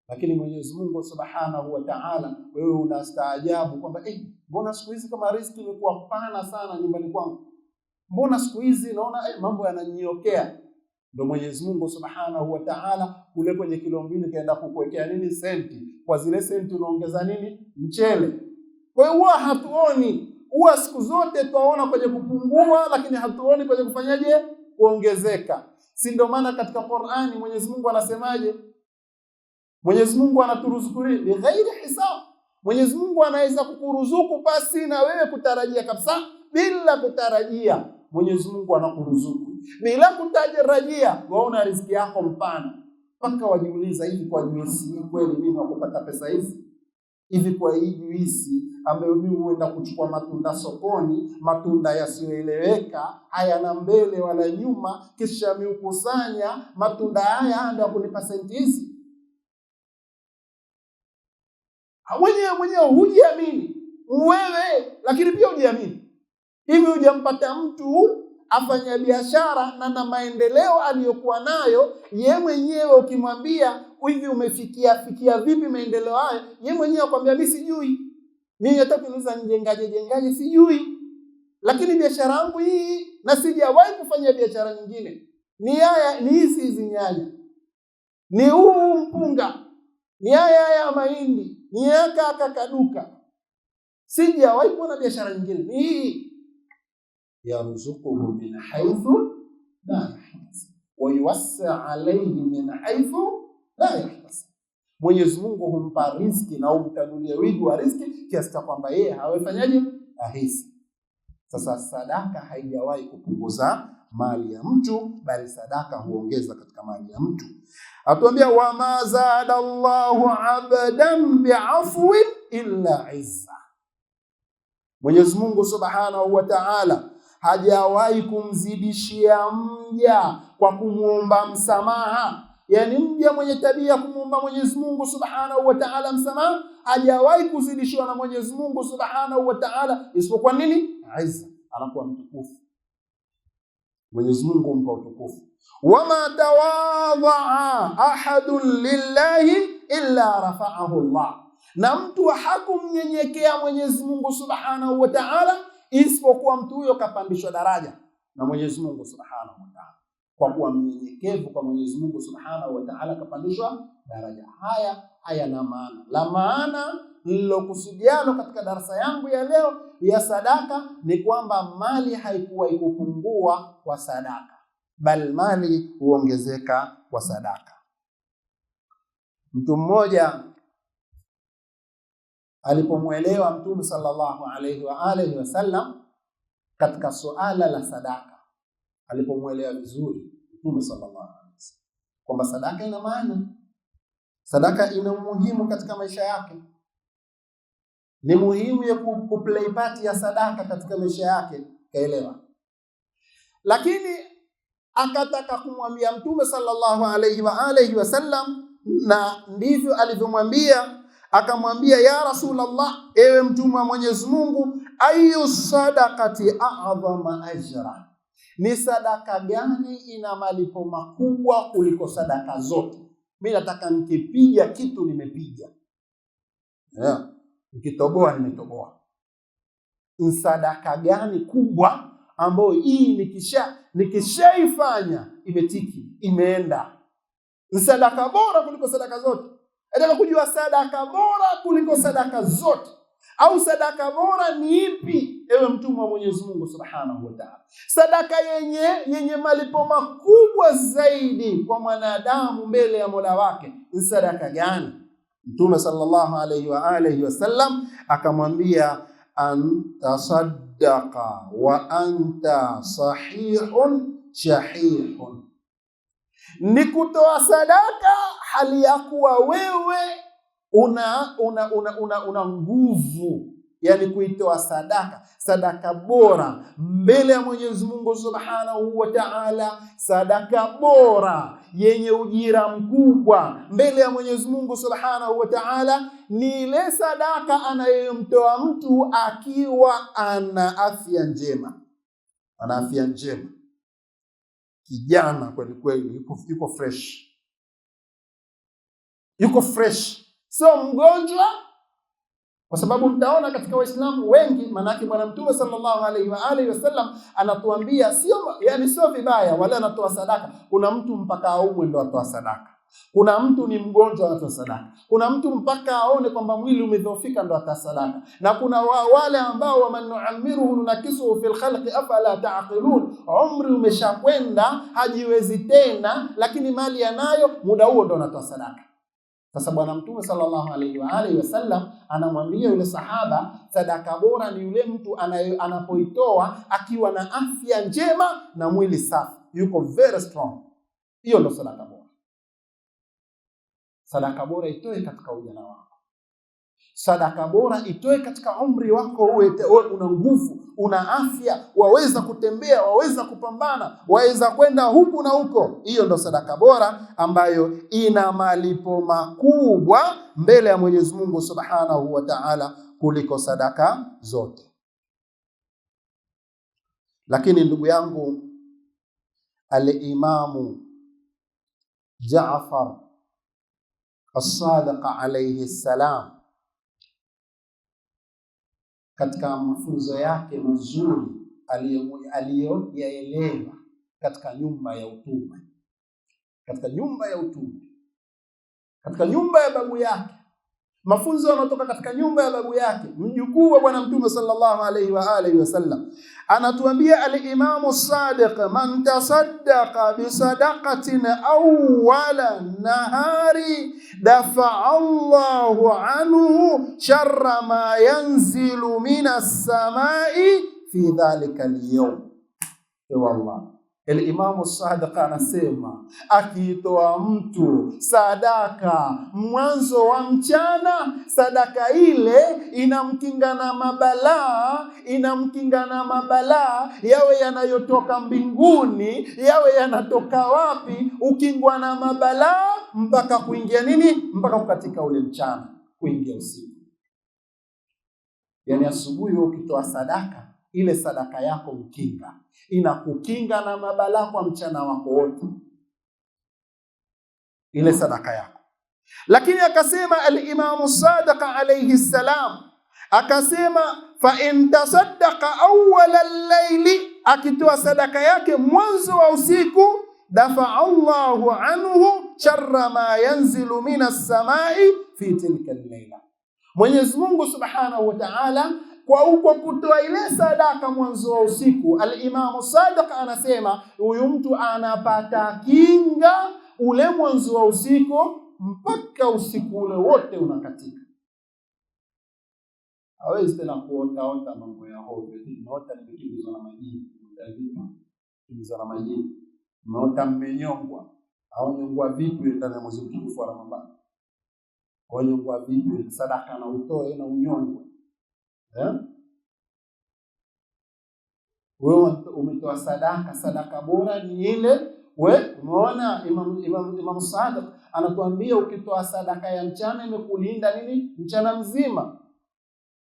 Lakini Mwenyezi Mungu Subhanahu wa Ta'ala, wewe unastaajabu kwamba mbona siku hizi kama riziki imekuwa pana sana nyumbani kwangu? Mbona siku hizi naona mambo yananiokea? Ndio Mwenyezi Mungu Subhanahu wa Ta'ala kule kwenye kilo 2 kaenda kukuwekea nini? Senti. Kwa zile senti unaongeza nini? Mchele. Kwa hiyo huwa hatuoni, huwa siku zote tunaona kwenye kupungua, lakini hatuoni kwenye kufanyaje? Kuongezeka. Si ndio maana katika Qur'ani Mwenyezi Mungu anasemaje? Mwenyezi Mungu anaturuzuku bi ghairi hisab. Mwenyezi Mungu anaweza kukuruzuku basi na wewe kutarajia kabisa, bila kutarajia. Mwenyezi Mungu anakuruzuku bila kutarajia. Waona riziki yako mpana, mpaka wajiuliza, hivi kwa juisi kweli mimi nakupata pesa hizi? Hivi kwa hii juisi ambayo mimi huenda kuchukua matunda sokoni, matunda yasiyoeleweka, hayana mbele wala nyuma, kisha miukusanya matunda haya ndio kunipa senti hizi? Mwenyewe hujiamini wewe, lakini pia hujiamini. Hivi hujampata mtu afanya biashara na maendeleo aliyokuwa nayo, yeye mwenyewe ukimwambia hivi umefikia vipi maendeleo hayo, yeye mwenyewe akwambia mimi sijui. Mimi hata kuniuliza jengaje sijui. Lakini biashara yangu hii na sijawahi kufanya biashara nyingine. Ni hizi nyanya. Ni huu mpunga. Ni haya mahindi. Ni haka kaduka. Sijawahi kuona biashara nyingine. Ni hii. Yarzuquhu min haythu la yahtasib wa yuwassa alayhi min haythu la yahtasib. Mwenyezi Mungu humpa riziki na humtanulia wigo wa riziki kiasi kwamba yeye hawefanyaje? Ahisi. Sasa sadaka haijawahi kupunguza mali ya mtu, bali sadaka huongeza katika mali ya mtu. Atuambia wa ma zada Allahu abdan bi'afwin illa izza. Mwenyezi Mungu Subhanahu wa Ta'ala hajawahi kumzidishia mja kwa kumuomba msamaha. Yani mja mwenye tabia kumuomba Mwenyezi Mungu Subhanahu wa Ta'ala msamaha hajawahi kuzidishiwa na Mwenyezi Mungu Subhanahu wa Ta'ala, isipokuwa nini? Izza, anakuwa mtukufu. Mwenyezi Mungu humpa utukufu. Wama tawadha'a ahadun lillahi illa rafa'ahu Allah. Na mtu hakumnyenyekea Mwenyezi Mungu Subhanahu wa Ta'ala isipokuwa mtu huyo kapandishwa daraja na Mwenyezi Mungu Subhanahu wa Ta'ala. Kwa kuwa mnyenyekevu kwa Mwenyezi Mungu Subhanahu wa Ta'ala kapandishwa daraja. Haya na maana. La maana nilokusudiano katika darasa yangu ya leo ya sadaka ni kwamba mali haikuwa ikupungua kwa sadaka, bali mali huongezeka kwa sadaka. Mtu mmoja alipomuelewa Mtume sallallahu alayhi wa alihi wasallam katika suala la sadaka, alipomuelewa vizuri Mtume sallallahu alayhi wasallam kwamba sadaka ina maana, sadaka ina umuhimu katika maisha yake, ni muhimu ya kuplay part ya sadaka katika maisha yake, kaelewa. Lakini akataka kumwambia Mtume sallallahu alayhi wa alihi wasallam, na ndivyo alivyomwambia. Akamwambia, ya Rasulullah, ewe mtume wa Mwenyezi Mungu, ayu sadaqati a'zama ajra, ni sadaka gani ina malipo makubwa kuliko sadaka zote? Mimi nataka nikipiga kitu nimepiga, nikitoboa nimetoboa. Ni sadaka gani kubwa ambayo hii nikishaifanya imetiki, imeenda? Ni sadaka bora kuliko sadaka zote. Nataka kujua sadaka bora kuliko sadaka zote, au sadaka bora ni ipi, ewe mtume wa Mwenyezi Mungu Subhanahu wa Ta'ala? Sadaka yenye malipo makubwa zaidi kwa mwanadamu mbele ya Mola wake ni sadaka gani? Mtume sallallahu alayhi wa alihi wasallam akamwambia, antasaddaqa wa anta sahihun shahihun, ni kutoa sadaka hali ya kuwa wewe una nguvu. Yani kuitoa sadaka bora mbele ya Mwenyezi Mungu Subhanahu wa Ta'ala, sadaka bora yenye ujira mkubwa mbele ya Mwenyezi Mungu Subhanahu wa Ta'ala ni ile sadaka anayomtoa mtu akiwa ana afya njema. Ana afya njema, kijana kweli kweli, yuko fresh, sio mgonjwa. Kwa sababu mtaona katika Waislamu wengi, manake Bwana Mtume sallallahu alaihi wa alihi wasallam anatuambia sio vibaya wala anatoa sadaka. Kuna mtu mpaka aumwe ndo atoa sadaka. Kuna mtu ni mgonjwa anatoa sadaka. Kuna mtu mpaka aone kwamba mwili umedhoofika ndo atoa sadaka. Na kuna wale ambao wamanu'ammiruhu nunakisuhu fil khalqi afala ta'qilun, umri umeshakwenda hajiwezi tena, lakini mali yanayo, muda huo ndo anatoa sadaka. Sasa Bwana Mtume sallallahu alaihi wa alihi wasallam anamwambia yule sahaba, sadaka bora ni yule mtu anapoitoa akiwa na afya njema na mwili safi, yuko very strong. Hiyo ndo sadaka bora. Sadaka bora itoe katika ujana wako. Sadaka bora itoe katika umri wako, uwe una nguvu, una afya, waweza kutembea, waweza kupambana, waweza kwenda huku na huko. Hiyo ndo sadaka bora ambayo ina malipo makubwa mbele ya Mwenyezi Mungu Subhanahu wa Ta'ala kuliko sadaka zote. Lakini ndugu yangu, al-Imamu Jaafar as-Sadiq alayhi salam katika mafunzo yake mazuri aliyoyaelewa katika nyumba ya utume, katika nyumba ya babu yake, mafunzo yanatoka katika nyumba ya babu yake, mjukuu wa Bwana Mtume sallallahu alaihi wa alihi wasallam, anatuambia al-Imamu Sadiq, man tasaddaqa bi sadaqatin awwala nahari dafa'a Allahu anhu sharra ma yanzilu minas samai fi dhalika al-yawm. Wallah, al-Imamu Sadiq anasema, akiitoa mtu sadaka mwanzo wa mchana, sadaka ile inamkinga na mabalaa, yawe yanayotoka mbinguni, yawe yanatoka wapi, ukingwa na mabalaa mpaka kuingia mpaka kukatika ule mchana kuingia usiku. Yani asubuhi ukitoa sadaka, ile sadaka yako mkinga, inakukinga na mabalaa kwa mchana wako wote, ile sadaka yako. Lakini akasema al-Imamu Sadiq alayhi salam, akasema fa in tasaddaqa awwala al-layli, akitoa sadaka yake mwanzo wa usiku, dafa Allahu anhu sharra ma yanzilu minas samai fi tilka al-layla. Mwenyezi Mungu Subhanahu wa Ta'ala kwa kutoa ile sadaka mwanzo wa usiku, al-Imamu Sadiq anasema huyu mtu anapata kinga ule mwanzo wa usiku mpaka usiku ule wote unakatika. Hawezi tena kuota mambo ya hovyo. Naota nimekimbizwa na majini, kimbizwa na majini. Naota mmenyongwa. Au nyongwa vipi ndani ya mwezi mtukufu wa Ramadhani? Nyongwa vipi? Sadaka na utoe na unyongwe. Wewe umetoa sadaka bora ni ile. Umeona Imam Sadiq anatuambia, ukitoa sadaka ya mchana imekulinda mchana mzima,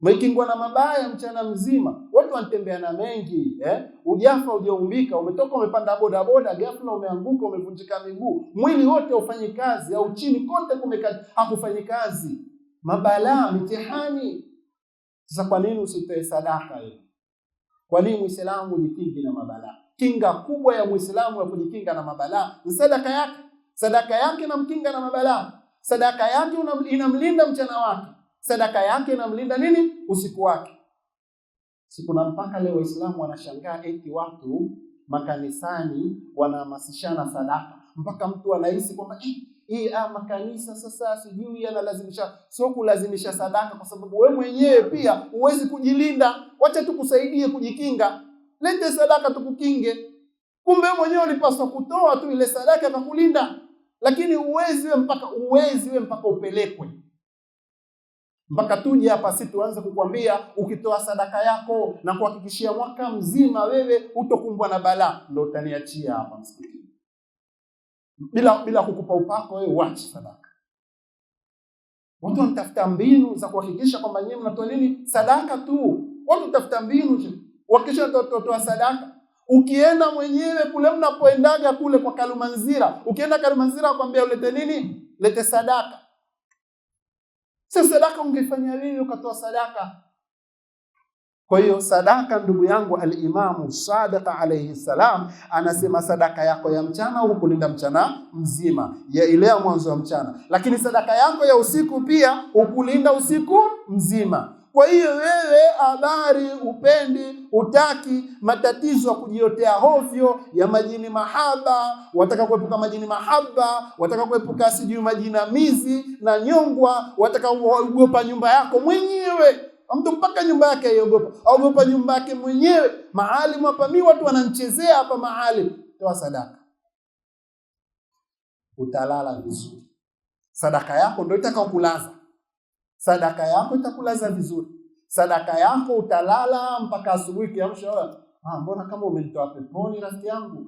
umekingwa na mabaya mchana mzima. Watu wanatembea na mengi, ujafa ujaumbika, umetoka umepanda bodaboda, ghafla umeanguka, umevunjika miguu, mwili wote ufanye kazi, au chini kote hakufanyi kazi, mabalaa, mitihani. Sasa kwa nini usitoe sadaka hiyo? Kwa nini Muislamu jikinge na mabalaa? Kinga kubwa ya Muislamu ya kujikinga na mabalaa ni sadaka yake. Sadaka yake inamkinga na mabalaa. Sadaka yake inamlinda mchana wake. Sadaka yake inamlinda usiku wake. Sikuna mpaka leo Waislamu wanashangaa eti watu makanisani wanahamasishana sadaka. Mpaka mtu anahisi kwamba makanisa sasa sijui yanalazimisha. Sio kulazimisha sadaka, kwa sababu wewe mwenyewe pia huwezi kujilinda. Wacha tukusaidie kujikinga, lete sadaka tukukinge. Kumbe wewe mwenyewe ulipaswa kutoa tu ile sadaka na kulinda, lakini uwezi wewe mpaka upelekwe. Mpaka tuje hapa sisi tuanze kukwambia ukitoa sadaka yako na kuhakikishia mwaka mzima wewe utokumbwa na balaa, ndio utaniachia hapa msikitini. Bila kukupa upako wewe uache sadaka. Watu wanatafuta mbinu za kuhakikisha kwamba nyinyi mnatoa nini? Sadaka tu. Watu watafuta mbinu wakisha toa sadaka. Ukienda mwenyewe kule mnapoendaga kule kwa Kalumanzira, ukienda Kalumanzira akwambia ulete nini? Lete sadaka. Sasa sadaka ungefanya wewe ukatoa sadaka. Kwa hiyo sadaka, ndugu yangu, al-Imamu Sadiq alayhi salam anasema sadaka yako ya mchana hukulinda mchana mzima, ya ile ya mwanzo wa mchana, lakini sadaka yako ya usiku pia hukulinda usiku mzima. Kwa hiyo wewe habari upendi, utaki matatizo ya kujiotea hovyo ya majini mahaba, wataka kuepuka majini mahaba, wataka kuepuka sijui majinamizi na nyongwa, wataka kuogopa nyumba yako mwenyewe. Mtu mpaka nyumba yake aogopa nyumba yake mwenyewe. Mahali hapa mimi watu wananichezea hapa mahali. Toa sadaka, utalala vizuri. Sadaka yako ndio itakayokulaza. Sadaka yako itakulaza vizuri. Sadaka yako utalala mpaka asubuhi kiamsha. Mbona kama umenitoa peponi rafiki yangu?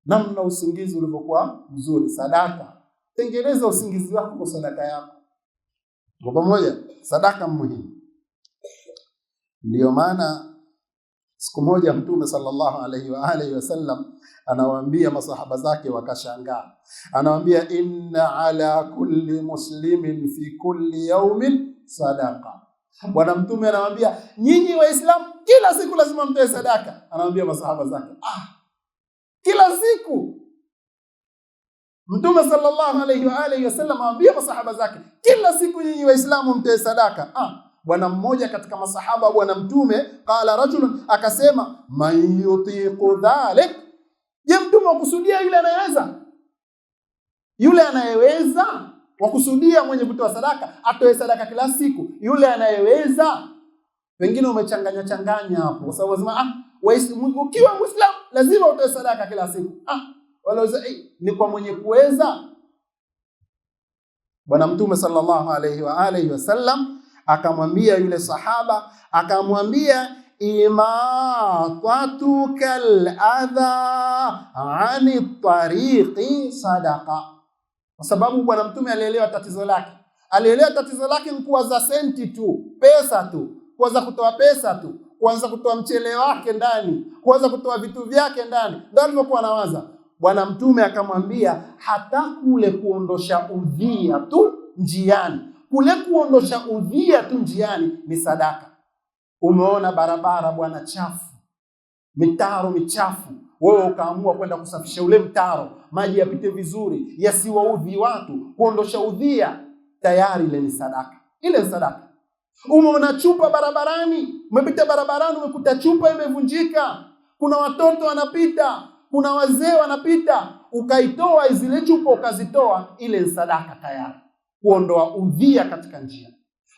Namna usingizi ulivyokuwa mzuri. Sadaka, tengeneza usingizi wako kwa sadaka yako. Kwa pamoja, sadaka muhimu. Ndio maana siku moja Mtume sallallahu alaihi wasallam anawaambia masahaba zake, wakashangaa. Anawaambia, inna ala kulli muslimin fi kulli yawmin sadaqa. Bwana Mtume anawaambia, nyinyi Waislamu kila siku lazima mtoe sadaka. Anawaambia masahaba zake, kila siku. Mtume sallallahu alaihi wasallam anawaambia masahaba zake, kila siku nyinyi Waislamu mtoe sadaka. Bwana mmoja katika masahaba Bwana Mtume, qala rajulun, akasema, man yutiqu dhalik. Je, Mtume wakusudia yule anayeweza? Yule anayeweza, wakusudia mwenye kutoa sadaka atoe sadaka kila siku, yule anayeweza. Pengine umechanganya hapo, kwa sababu lazima ukiwa Muislamu lazima utoe sadaka kila siku. Wala ni kwa mwenye kuweza. Bwana Mtume sallallahu alaihi wasallam akamwambia yule sahaba, akamwambia, imatakal adha ani tariqi sadaqa. Kwa sababu Bwana Mtume alielewa tatizo lake. Alielewa tatizo lake ni kuwaza senti tu, pesa tu, kuanza kutoa pesa tu, kuanza kutoa mchele wake ndani, kuanza kutoa vitu vyake ndani. Ndio alivyokuwa anawaza. Bwana Mtume akamwambia, hata kule kuondosha udhia tu njiani, kule kuondosha udhia tu njiani ni sadaka. Umeona barabara bwana chafu, mitaro michafu, wewe ukaamua kwenda kusafisha ule mtaro, maji yapite vizuri, yasiwaudhi watu, kuondosha udhia, tayari ile ni sadaka. Ile ni sadaka. Umeona chupa barabarani, umepita barabarani umekuta chupa imevunjika, kuna watoto wanapita, kuna wazee wanapita, ukaitoa zile chupa ukazitoa, ile ni sadaka tayari, kuondoa udhia katika njia.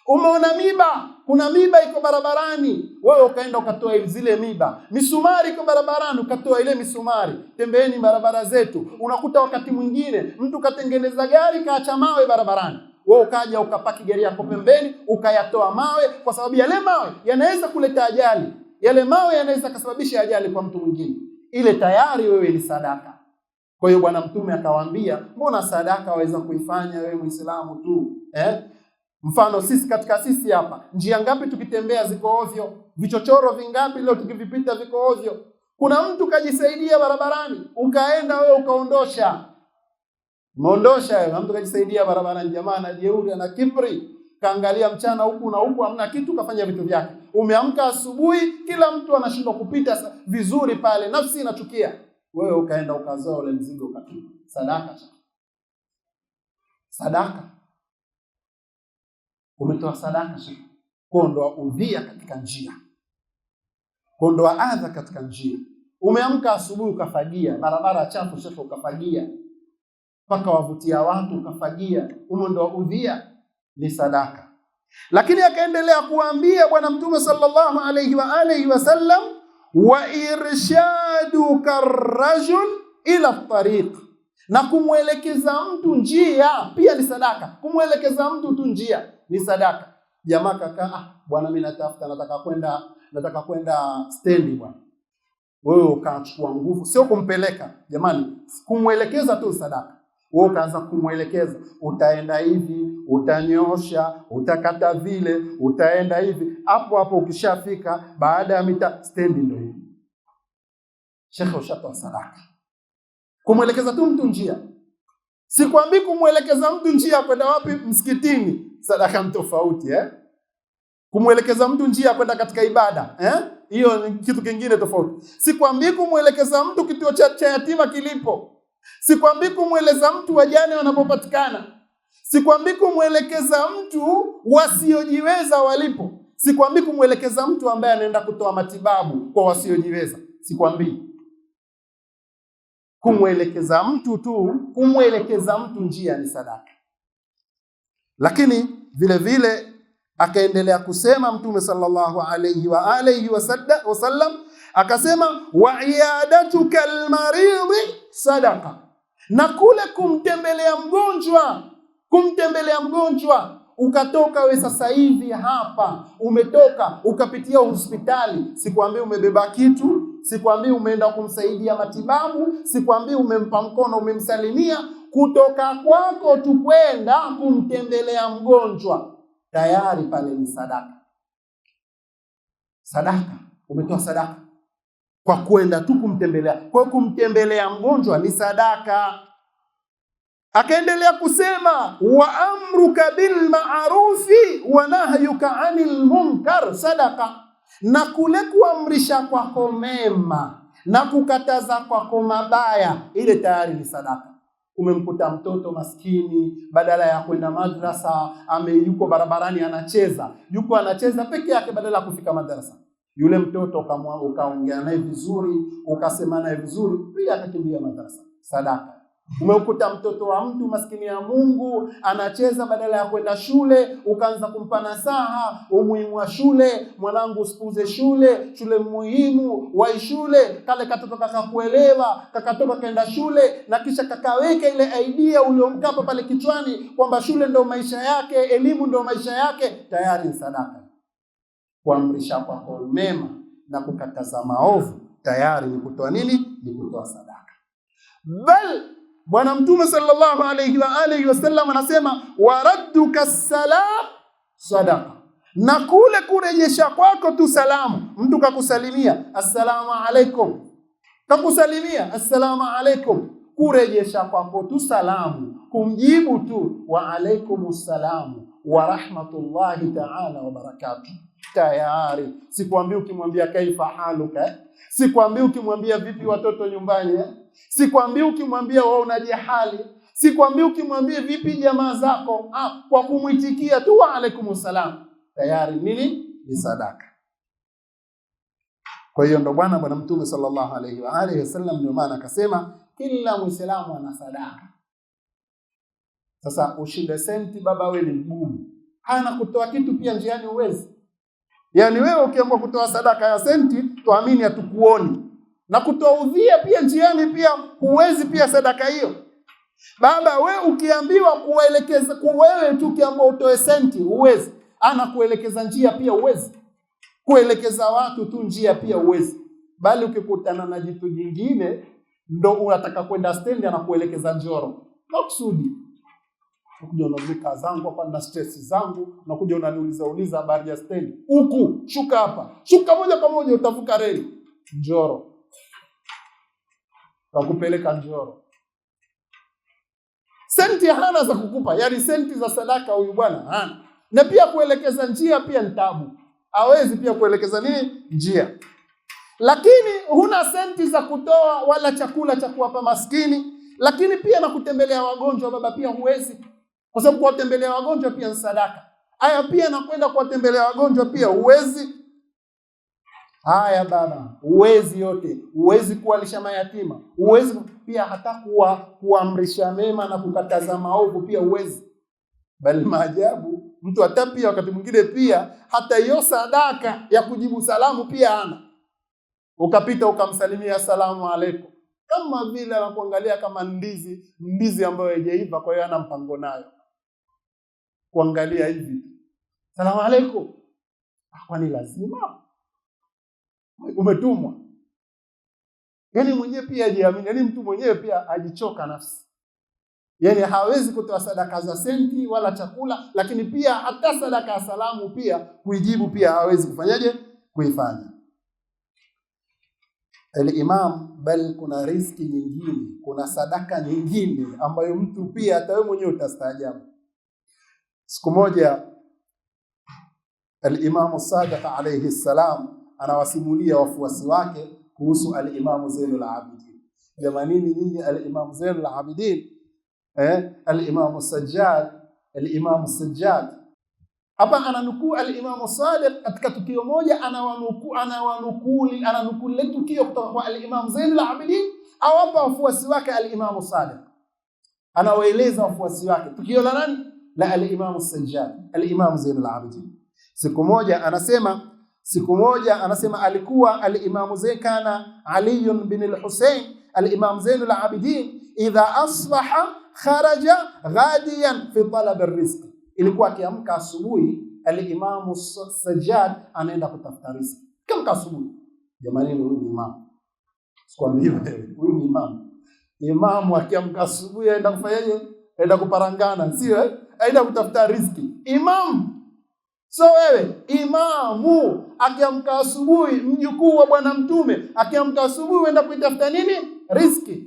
Umeona miba, kuna miba iko barabarani, wewe ukaenda ukatoa zile miba. Misumari iko barabarani, ukatoa ile misumari. Tembeeni barabara zetu, unakuta wakati mwingine mtu katengeneza gari kaacha mawe barabarani, wewe ukaja ukapaki gari yako pembeni ukayatoa mawe, kwa sababu yale mawe yanaweza kuleta ajali, yale mawe yanaweza kusababisha ajali kwa mtu mwingine. Ile tayari wewe ni sadaka. Kwa hiyo Bwana Mtume akawaambia, mbona sadaka waweza kuifanya wewe Muislamu tu? Mfano sisi hapa, njia ngapi tukitembea ziko ovyo, vichochoro vingapi leo tukivipita viko ovyo. Kuna mtu kajisaidia barabarani, ukaenda wewe ukaondosha. Umeondosha wewe, mtu kajisaidia barabarani, jamaa na jeuri na kibri, kaangalia mchana huku na huku hamna kitu, kafanya vitu vyake. Umeamka asubuhi, kila mtu anashindwa kupita vizuri pale, nafsi inachukia. Wewe ukaenda ukazoa ule mzigo ukatupa. Sadaka. Sadaka. Umetoa sadaka kuondoa udhia katika njia, kuondoa adha katika njia. Umeamka asubuhi ukafagia barabara chafu, ukafagia. mpaka wavutia watu ukafagia, humo ndo udhia, ni sadaka. Lakini akaendelea kuambia Bwana Mtume sallallahu alayhi wa alihi wasallam, wa irshadu karrajul ila tariq, na kumwelekeza mtu njia pia ni sadaka. Kumwelekeza mtu tu njia ni sadaka. Jamaa kaka, bwana mimi nataka kwenda stendi bwana. Wewe ukachukua nguvu, sio kumpeleka. Jamani, kumwelekeza tu sadaka. Wewe ukaanza kumwelekeza, utaenda hivi, utanyosha, utakata vile, utaenda hivi. Hapo ukishafika baada ya mita stendi ndio hivi. Shekhe, ushatoa sadaka. Kumwelekeza tu mtu njia. Sikwambii kumwelekeza mtu njia kwenda wapi msikitini, sadaka tofauti Kumwelekeza mtu njia kwenda katika ibada, hiyo ni kitu kingine tofauti. Sikwambii kumwelekeza mtu kituo cha yatima kilipo. Sikwambii kumweleza mtu wajane wanapopatikana. Sikwambii kumwelekeza mtu wasiojiweza walipo. Sikwambii kumwelekeza mtu ambaye anaenda kutoa matibabu kwa wasiojiweza. Sikwambii. Kumwelekeza mtu tu, kumwelekeza mtu njia ni sadaka. Lakini vile vile akaendelea kusema Mtume sallallahu alayhi wa alihi wasallam, akasema wa iadatuka almaridhi sadaqa, na kule kumtembelea mgonjwa. Ukatoka we sasa hivi hapa, umetoka ukapitia hospitali, sikwambii umebeba kitu, sikwambii umeenda kumsaidia matibabu, sikwambii umempa mkono umemsalimia. Kutoka kwako tu kwenda kumtembelea mgonjwa, tayari pale ni sadaka. Sadaka, umetoa sadaka kwa kwenda tu kumtembelea. Kwa kumtembelea mgonjwa ni sadaka. Akaendelea kusema wa amruka bil ma'rufi wa nahyuka 'anil munkar sadaqa, na kule kuamrisha kwako mema na kukataza kwako mabaya, ile tayari ni sadaka. Umemkuta mtoto maskini, badala ya kwenda madrasa yuko barabarani anacheza peke yake badala ya kufika madrasa. Yule mtoto ukaongea naye vizuri, ukasema naye vizuri, pia akakimbia madrasa, sadaka. Umekuta mtoto wa mtu maskini ya Mungu anacheza badala ya kwenda shule, ukaanza kumpa nasaha umuhimu wa shule. Mwanangu, usipuuze shule muhimu, wa shule. Kale katoto kakakuelewa, kakatoka kaenda shule, na kisha kakaweka ile idea uliomkapa pale kichwani kwamba shule ndio maisha yake, elimu ndio maisha yake, tayari ni sadaka. Kuamrisha kwako mema na kukataza maovu, tayari ni kutoa nini? Ni kutoa sadaka. Bal Bwana Mtume sallallahu alayhi wa alihi wasallam anasema waradduka salam sadaqa, na kule kurejesha kwako tu salamu. Mtu kakusalimia assalamu alaykum, kakusalimia assalamu alaykum, kurejesha kwako tu salamu, kumjibu tu wa alaykumus salamu wa rahmatullahi ta'ala wa barakatuh, tayari. Sikwambii ukimwambia kaifa haluka, sikwambii ukimwambia vipi watoto nyumbani, sikwambii ukimwambia wewe unaje hali, sikwambii ukimwambia vipi jamaa zako, kwa kumwitikia tu wa alaikumus salam, tayari nini? Ni sadaka. Kwa hiyo ndo Bwana Mtume sallallahu alayhi wa alihi wasallam ndio maana akasema kila Muislamu ana sadaka. Sasa ushinde senti baba, wewe ni mgumu, hana kutoa kitu pia njiani uwezi. Yaani wewe ukiamua kutoa sadaka ya senti, tuamini hatukuoni. Na kutoa udhia pia njiani pia huwezi pia sadaka hiyo. Baba, wewe ukiambiwa kuelekeza wewe tu ukiambiwa utoe senti huwezi. Ana kuelekeza njia pia huwezi. Kuelekeza watu tu njia pia huwezi. Bali ukikutana na jitu jingine ndo unataka kwenda stendi anakuelekeza Njoro. Makusudi. Unakuja unazika zangu hapa na stress zangu, unakuja unaniuliza habari ya stendi. Huku, shuka hapa. Shuka moja kwa moja utavuka reli. Njoro. Wakupeleka Njoro. Senti hana za kukupa, yani senti za sadaka huyu bwana hana. Na pia kuelekeza njia pia ni tabu. Hawezi pia kuelekeza nini? Njia. Lakini huna senti za kutoa wala chakula cha kuwapa maskini, lakini pia na kutembelea wagonjwa baba pia huwezi. Kwa sababu kuwatembelea wagonjwa pia ni sadaka. Haya pia na kwenda kuwatembelea wagonjwa pia huwezi. Haya baba, uwezi yote, uwezi kuwalisha mayatima, uwezi pia hata kuamrisha mema na kukataza maovu pia uwezi. Bali maajabu, mtu hata pia wakati mwingine pia hata hiyo sadaka ya kujibu salamu pia hana. Ukapita ukamsalimia asalamu alaykum, kama vile anakuangalia kama ndizi ambayo haijaiva, kwa hiyo ana mpango nayo. Kuangalia hivi, salamu alaykum, kwani lazima umetumwa? Yaani mwenyewe pia ajiamini, yaani mtu mwenyewe pia ajichoka nafsi. Yaani hawezi kutoa sadaka za senti wala chakula, lakini pia hata sadaka ya salamu pia kuijibu pia hawezi kufanyaje? Kuifanya. Al-Imam, bali kuna riziki nyingine, kuna sadaka nyingine ambayo mtu pia hata wewe mwenyewe utastaajabu. Siku moja Al-Imam Sadiq alayhi salam anawasimulia wafuasi wake kuhusu Al-Imam Zainul Abidin. Jamanini nyinyi Al-Imam Zainul Abidin, Al-Imam Sajjad. Hapa ananukuu Al-Imam Sadiq katika tukio moja, ananukuu ile tukio kutoka kwa Al-Imam Zainul Abidin, awapa wafuasi wake Al-Imam Sadiq. Anawaeleza wafuasi wake tukio la nani? La Al-Imam Sajjad, Al-Imam Zainul Abidin. Siku moja anasema alikuwa Al-Imam Zain, kana Ali bin al-Husayn, Al-Imam Zainul Abidin, idha asbaha kharaja ghadiyan fi talab ar-rizq. Ilikuwa akiamka asubuhi Al-Imam Sajjad anaenda kutafuta riziki. Kama asubuhi. Jamani, huyu ni imam. Sikwambie wewe, huyu ni imam. Imam akiamka asubuhi aenda kufanyaje? Aenda kuparangana, sio? Aenda kutafuta riziki. Imam. So wewe, imamu akiamka asubuhi, mjukuu wa Bwana Mtume akiamka asubuhi aenda kutafuta nini? Riziki.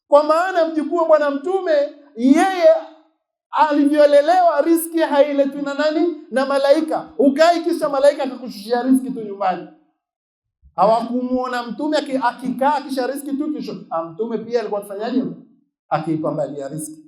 Kwa maana mjukuu wa Bwana Mtume yeye alivyolelewa, riziki hailetwi na nani? Na malaika. Ukai kisha malaika akakushushia riziki tu nyumbani. Hawakumuona Mtume akikaa kisha riziki tu kisha. Mtume pia alikuwa afanyaje? Akipambalia riziki.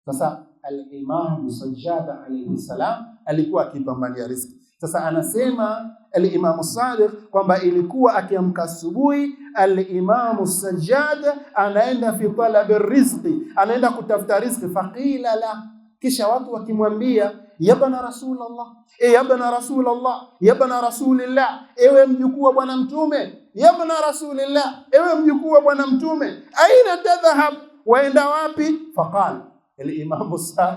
Sasa Al-Imam Sajjad alayhi salam alikuwa akipambalia riziki. Sasa anasema Al-Imam Sadiq kwamba ilikuwa akiamka asubuhi Al-Imam Sajjad anaenda fi talab ar-rizqi, anaenda kutafuta riziki. Faqila la, kisha watu wakimwambia, ya bana Rasulullah, ya bana Rasulullah, ya bana Rasulillah, ewe mjukuu wa Bwana Mtume, ya bana Rasulillah, ewe mjukuu wa Bwana Mtume, aina tadhhab, waenda wapi? Faqala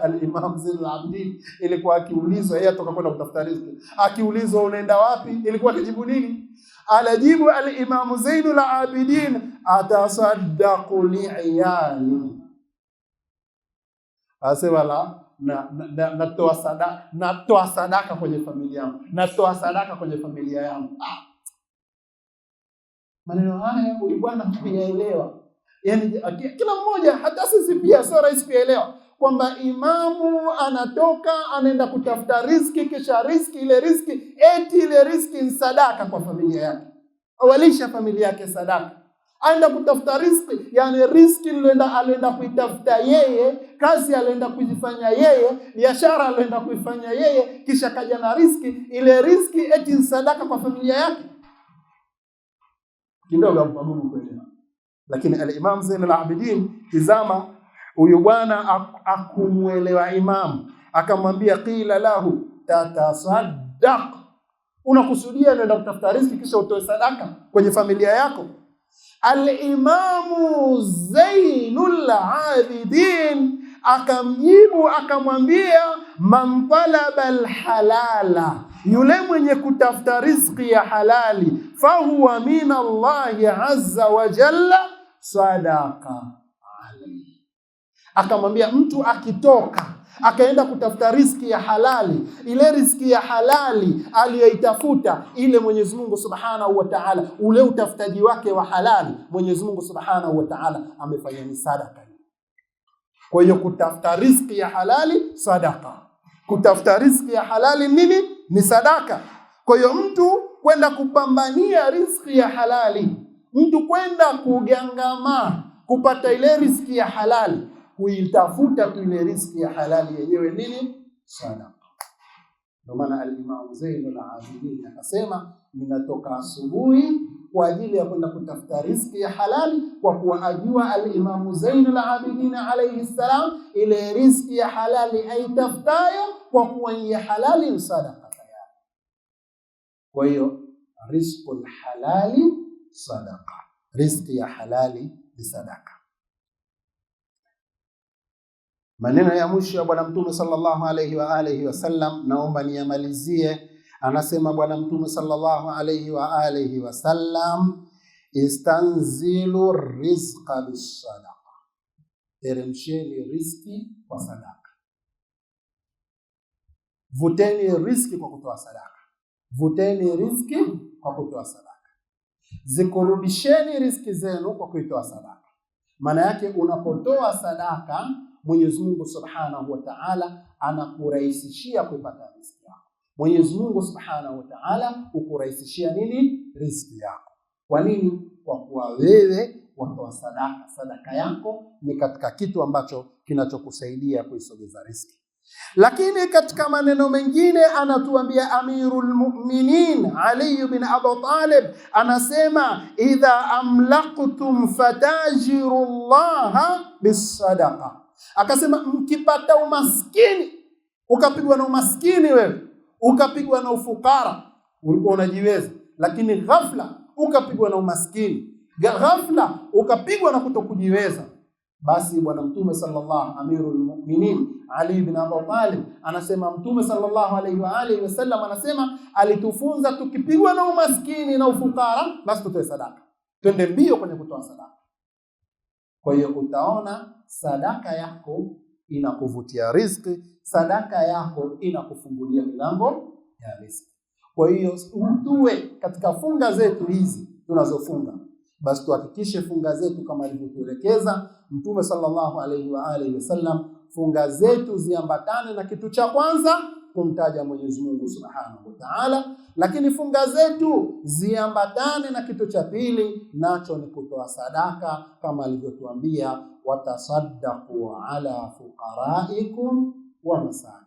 Al-Imam Zainul Abidin ilikuwa akiulizwa, yeye atoka kwenda kutafuta riziki, akiulizwa unaenda wapi, ilikuwa akijibu nini? Anajibu Al-Imam Zainul Abidin, atasaddaqu li'iyali. Asema la, natoa sadaka kwenye familia yangu, natoa sadaka kwenye familia yangu. Maneno haya huyu bwana hakuyaelewa. Yaani kila mmoja, hata sisi pia sio rahisi kuelewa kwamba imamu anatoka anaenda kutafuta riziki, kisha riziki ile riziki ni sadaka kwa familia yake. Awalisha familia yake sadaka. Aenda kutafuta riziki, yani riziki alienda kuitafuta yeye, kazi alienda kujifanya yeye, biashara alienda kuifanya yeye, kisha kaja na riziki, ile riziki ni sadaka kwa familia yake. Kidogo mpagumu kuelewa. Lakini Al-Imam Zainul Abidin, tizama huyu bwana akumuelewa imam, akamwambia qila lahu tatasaddaq, unakusudia unaenda kutafuta riziki kisha utoe sadaka kwenye familia yako? Al-Imam Zainul Abidin akamjibu akamwambia, man talaba al-halala, yule mwenye kutafuta riziki ya halali, fahuwa min Allahi azza wa jalla sadaqa alayhi. Akamwambia mtu akitoka akaenda kutafuta riziki ya halali, ile riziki ya halali aliyoitafuta ile Mwenyezi Mungu Subhanahu wa Ta'ala, ule utafutaji wake wa halali Mwenyezi Mungu Subhanahu wa Ta'ala amefanya ni sadaka. Kwa hiyo kutafuta riziki ya halali sadaka, kutafuta riziki ya halali nini? Ni sadaka. Kwa hiyo mtu kwenda kupambania riziki ya halali, mtu kwenda kugangama kupata ile riziki ya halali, kuitafuta ile riziki ya halali yenyewe nini? Sadaka. Ndio maana al-Imam Zainul Abidin akasema, ninatoka asubuhi kwa ajili ya kwenda kutafuta riziki ya halali, kwa kuwa ajua al-Imam Zainul Abidin alayhi salam ile riziki ya halali aitafutayo kwa kuwa ya halali ni sadaqa. Kwa hiyo rizqul halali sadaqa, riziki ya halali ni sadaqa. Maneno ya mwisho ya Bwana Mtume sallallahu alayhi wa alihi wasallam naomba niyamalizie. Anasema Bwana Mtume sallallahu alayhi wa alihi wasallam, istanzilu rizqa bisadaqa, teremsheni riziki kwa sadaka. Vuteni riziki kwa kutoa sadaka, vuteni riziki kwa kutoa sadaka, zikurudisheni riziki zenu kwa kuitoa sadaka. Maana yake unapotoa sadaka, Mwenyezi Mungu Subhanahu wa Ta'ala anakurahisishia kupata riziki yako. Mwenyezi Mungu Subhanahu wa Ta'ala ukurahisishia nini? Riziki yako. Kwa nini? Kwa kuwa wewe watoa sadaka. Sadaka yako ni katika kitu ambacho kinachokusaidia kuisogeza riziki. Lakini katika maneno mengine anatuambia Amirul Mu'minin Ali bin Abi Talib, anasema idha amlaqtum fatajirullaha bisadaqa. Akasema mkipata umaskini, ukapigwa na umaskini wewe, ukapigwa na ufukara, ulikuwa unajiweza, lakini ghafla ukapigwa na umaskini, ghafla ukapigwa na kutokujiweza, basi Bwana Mtume sallallahu Amirul Mu'minin Ali ibn Abi Talib anasema, Mtume sallallahu alayhi wa alihi wasallam anasema, alitufunza tukipigwa na umaskini na ufukara, basi tutoe sadaka, twende mbio kwenye kutoa sadaka. Kwa hiyo utaona sadaka yako inakuvutia riziki, sadaka yako inakufungulia milango ya riziki. Kwa hiyo tuwe katika funga zetu hizi tunazofunga, basi tuhakikishe funga zetu kama alivyotuelekeza Mtume sallallahu alayhi wa alihi wasallam, funga zetu ziambatane na kitu cha kwanza kumtaja Mwenyezi Mungu Subhanahu wa Ta'ala, lakini funga zetu ziambatane na kitu cha pili, nacho ni kutoa sadaka, kama alivyotuambia watasaddaqu ala fuqaraikum wa masakin.